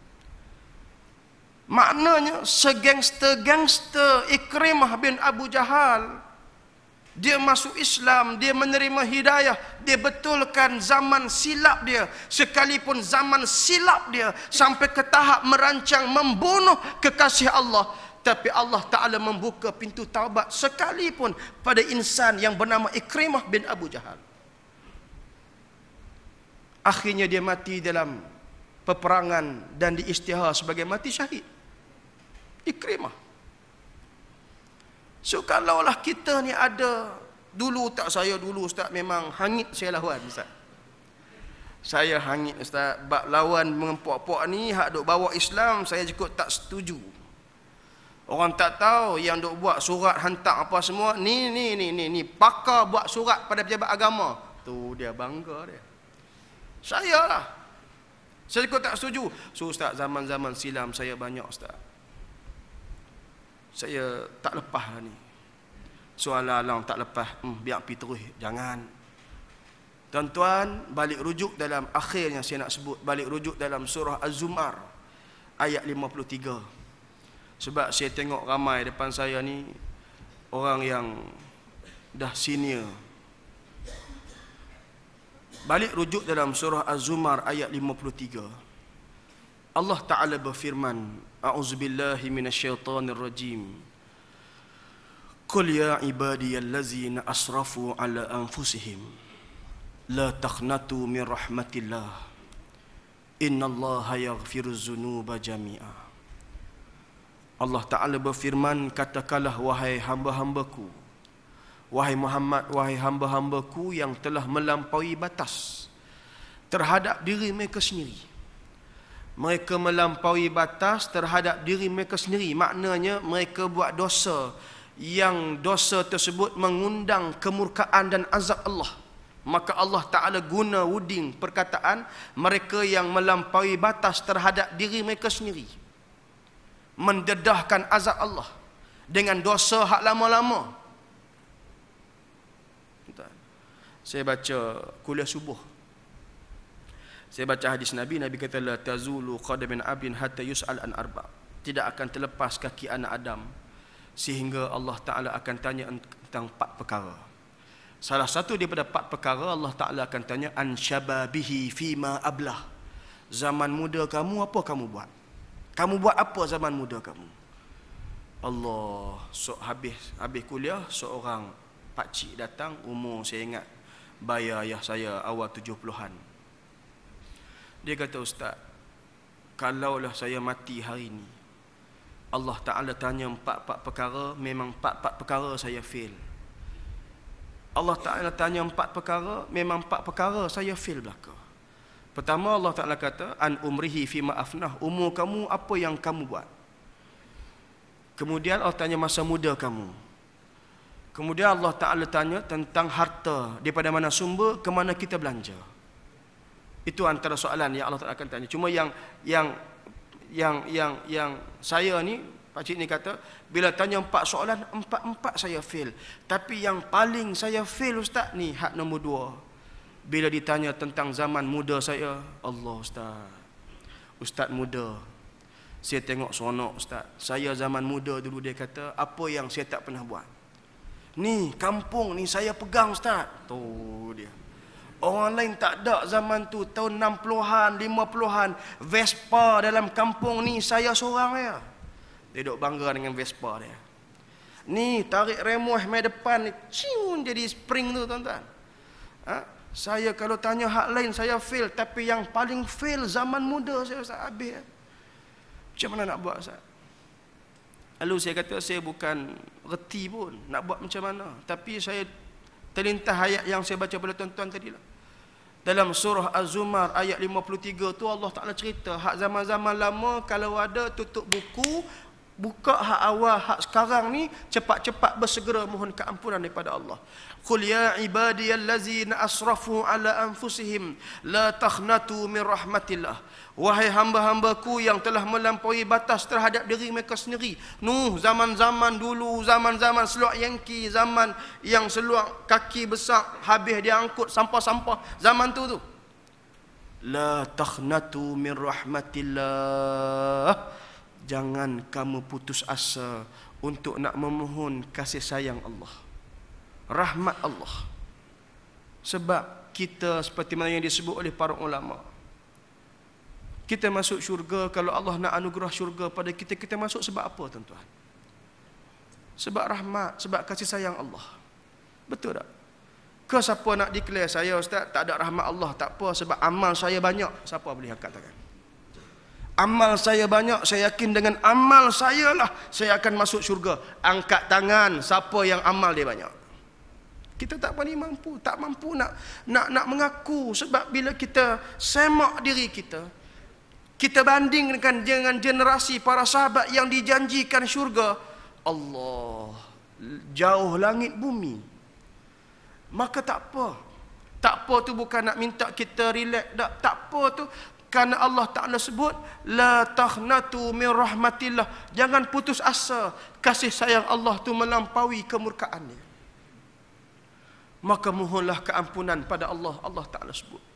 S1: Maknanya segangster-gangster Ikrimah bin Abu Jahal, dia masuk Islam, dia menerima hidayah, dia betulkan zaman silap dia. Sekalipun zaman silap dia sampai ke tahap merancang membunuh kekasih Allah, tapi Allah Ta'ala membuka pintu taubat sekalipun pada insan yang bernama Ikrimah bin Abu Jahal. Akhirnya dia mati dalam peperangan dan diisytihar sebagai mati syahid. Ikrimah. So kalaulah kita ni ada, dulu tak saya dulu Ustaz memang hangit saya lawan Ustaz. Saya hangit Ustaz, bab lawan mengempok-pok ni hak duk bawa Islam saya cukup tak setuju. Orang tak tahu yang duk buat surat hantar apa semua ni pakar buat surat pada pejabat agama. Tu dia bangga dia. Saya lah. Saya cukup tak setuju. So Ustaz, zaman-zaman silam saya banyak Ustaz. Saya tak lepas lah ni. Soalan lang tak lepas. Biar pergi terus. Jangan. Tuan-tuan, balik rujuk dalam akhirnya saya nak sebut. Balik rujuk dalam surah Az-Zumar. Ayat 53. Sebab saya tengok ramai depan saya ni orang yang dah senior. Balik rujuk dalam surah Az-Zumar ayat 53. Allah Ta'ala berfirman, A'udzubillahi minasyaitanir rajim. Qul ya ibadiyallazina asrafu ala anfusihim la taqnatu min rahmatillah. Innallaha yaghfiruz dzunuba jami'a. Allah Ta'ala berfirman, katakanlah wahai hamba-hambaku, wahai Muhammad, wahai hamba-hambaku yang telah melampaui batas terhadap diri mereka sendiri. Mereka melampaui batas terhadap diri mereka sendiri. Maknanya mereka buat dosa yang dosa tersebut mengundang kemurkaan dan azab Allah. Maka Allah Ta'ala guna wording perkataan mereka yang melampaui batas terhadap diri mereka sendiri, mendedahkan azab Allah dengan dosa hak lama-lama. Saya baca kuliah subuh, saya baca hadis Nabi. Nabi kata la tazulu qadamin abdin hatta yus'al an arba. Tidak akan terlepas kaki anak Adam sehingga Allah Ta'ala akan tanya tentang 4 perkara. Salah satu daripada 4 perkara Allah Ta'ala akan tanya an syababihi fima ablah. Zaman muda kamu apa kamu buat? Kamu buat apa zaman muda kamu? Allah, habis kuliah seorang pakcik datang, umur saya ingat bayar ayah saya awal 70-an. Dia kata, Ustaz, kalaulah saya mati hari ini, Allah Ta'ala tanya 4 perkara, memang 4 perkara saya fail. Allah Ta'ala tanya 4 perkara, memang 4 perkara saya fail belaka. Pertama Allah Ta'ala kata, an umrihi fima afnah, umur kamu apa yang kamu buat. Kemudian Allah tanya masa muda kamu. Kemudian Allah Ta'ala tanya tentang harta, daripada mana sumber, ke mana kita belanja. Itu antara soalan yang Allah Ta'ala akan tanya. Cuma yang saya ni, pakcik ni kata, bila tanya 4 soalan, 4 saya fail. Tapi yang paling saya fail Ustaz ni, hak nombor 2. Bila ditanya tentang zaman muda saya, Allah Ustaz muda, saya tengok seronok Ustaz. Saya zaman muda dulu, dia kata, apa yang saya tak pernah buat. Ni kampung ni saya pegang Ustaz. Tu dia. Orang lain tak ada zaman tu, tahun 60-an, 50-an, Vespa dalam kampung ni saya seorang ya. Dia duk bangga dengan Vespa dia. Ni tarik remoh mai depan ni, cium jadi spring tu tuan-tuan. Saya kalau tanya hak lain saya fail, tapi yang paling fail zaman muda saya Ustaz, habis. Macam mana nak buat Ustaz? Lalu saya kata saya bukan reti pun nak buat macam mana, tapi saya terlintas ayat yang saya baca pada tuan-tuan tadi lah. Dalam surah Az-Zumar ayat 53 tu Allah Ta'ala cerita hak zaman-zaman lama kalau ada tutup buku, buka hak awal, hak sekarang ni cepat-cepat bersegera mohon keampunan daripada Allah. Qul ya ibadiyallazina asrafu ala anfusihim la takhnatu min rahmatillah. Wahai hamba-hambaku yang telah melampaui batas terhadap diri mereka sendiri. Nuh, zaman-zaman dulu, zaman-zaman seluak Yankee, zaman yang seluak kaki besar habis dia angkut sampah-sampah, zaman tu. La takhnatu min rahmatillah. Jangan kamu putus asa untuk nak memohon kasih sayang Allah, rahmat Allah. Sebab kita seperti mana yang disebut oleh para ulama, kita masuk syurga, kalau Allah nak anugerah syurga pada kita, kita masuk sebab apa tuan-tuan? Sebab rahmat, sebab kasih sayang Allah. Betul tak? Ke siapa nak declare saya Ustaz tak ada rahmat Allah, tak apa sebab amal saya banyak. Siapa boleh angkat tangan? Amal saya banyak, saya yakin dengan amal saya lah saya akan masuk syurga. Angkat tangan siapa yang amal dia banyak. Kita tak paling mampu, tak mampu nak mengaku. Sebab bila kita semak diri kita, kita bandingkan dengan generasi para sahabat yang dijanjikan syurga, Allah jauh langit bumi. Maka tak apa. Tak apa tu bukan nak minta kita relax, tak apa tu. Kerana Allah Ta'ala sebut, la takhnatu min rahmatillah. Jangan putus asa. Kasih sayang Allah tu melampaui kemurkaannya. Maka mohonlah keampunan pada Allah. Allah Ta'ala sebut.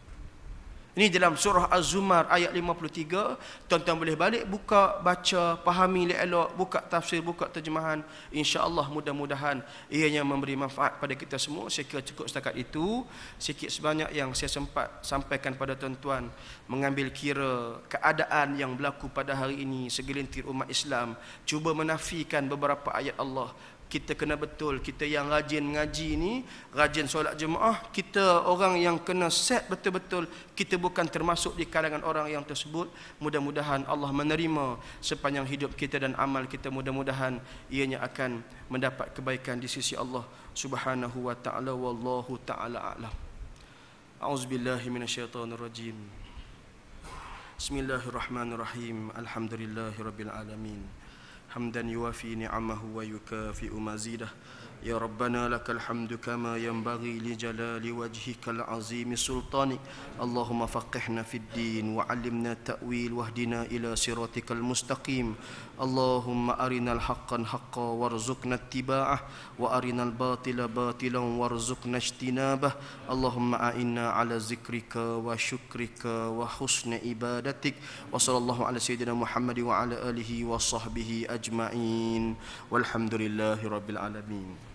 S1: Ini dalam surah Az-Zumar ayat 53. Tuan-tuan boleh balik, buka, baca, fahami elok, buka tafsir, buka terjemahan. InsyaAllah mudah-mudahan ianya memberi manfaat pada kita semua. Saya kira cukup setakat itu. Sikit sebanyak yang saya sempat sampaikan pada tuan-tuan, mengambil kira keadaan yang berlaku pada hari ini segelintir umat Islam. Cuba menafikan beberapa ayat Allah. Kita kena betul, kita yang rajin ngaji ni, rajin solat jemaah, kita orang yang kena set betul-betul, kita bukan termasuk di kalangan orang yang tersebut. Mudah-mudahan Allah menerima sepanjang hidup kita dan amal kita. Mudah-mudahan ianya akan mendapat kebaikan di sisi Allah Subhanahu wa ta'ala. Wallahu ta'ala a'lam. A'udzubillahi minasyaitonirrajim. Bismillahirrahmanirrahim. Alhamdulillahirabbil alamin. حمدا يوافي نعمه ويكافئ مزيده يا ربنا لك الحمد كما ينبغي لجلال وجهك العظيم سلطانك اللهم فقهنا في الدين وعلمنا التأويل واهدنا إلى صراطك المستقيم اللهم أرنا الحق حقا وارزقنا اتباعه وأرنا الباطل باطلا وارزقنا اجتنابه اللهم أعنا على ذكرك وشكرك وحسن عبادتك وصلى الله على سيدنا محمد وعلى آله وصحبه أجمعين والحمد لله رب العالمين.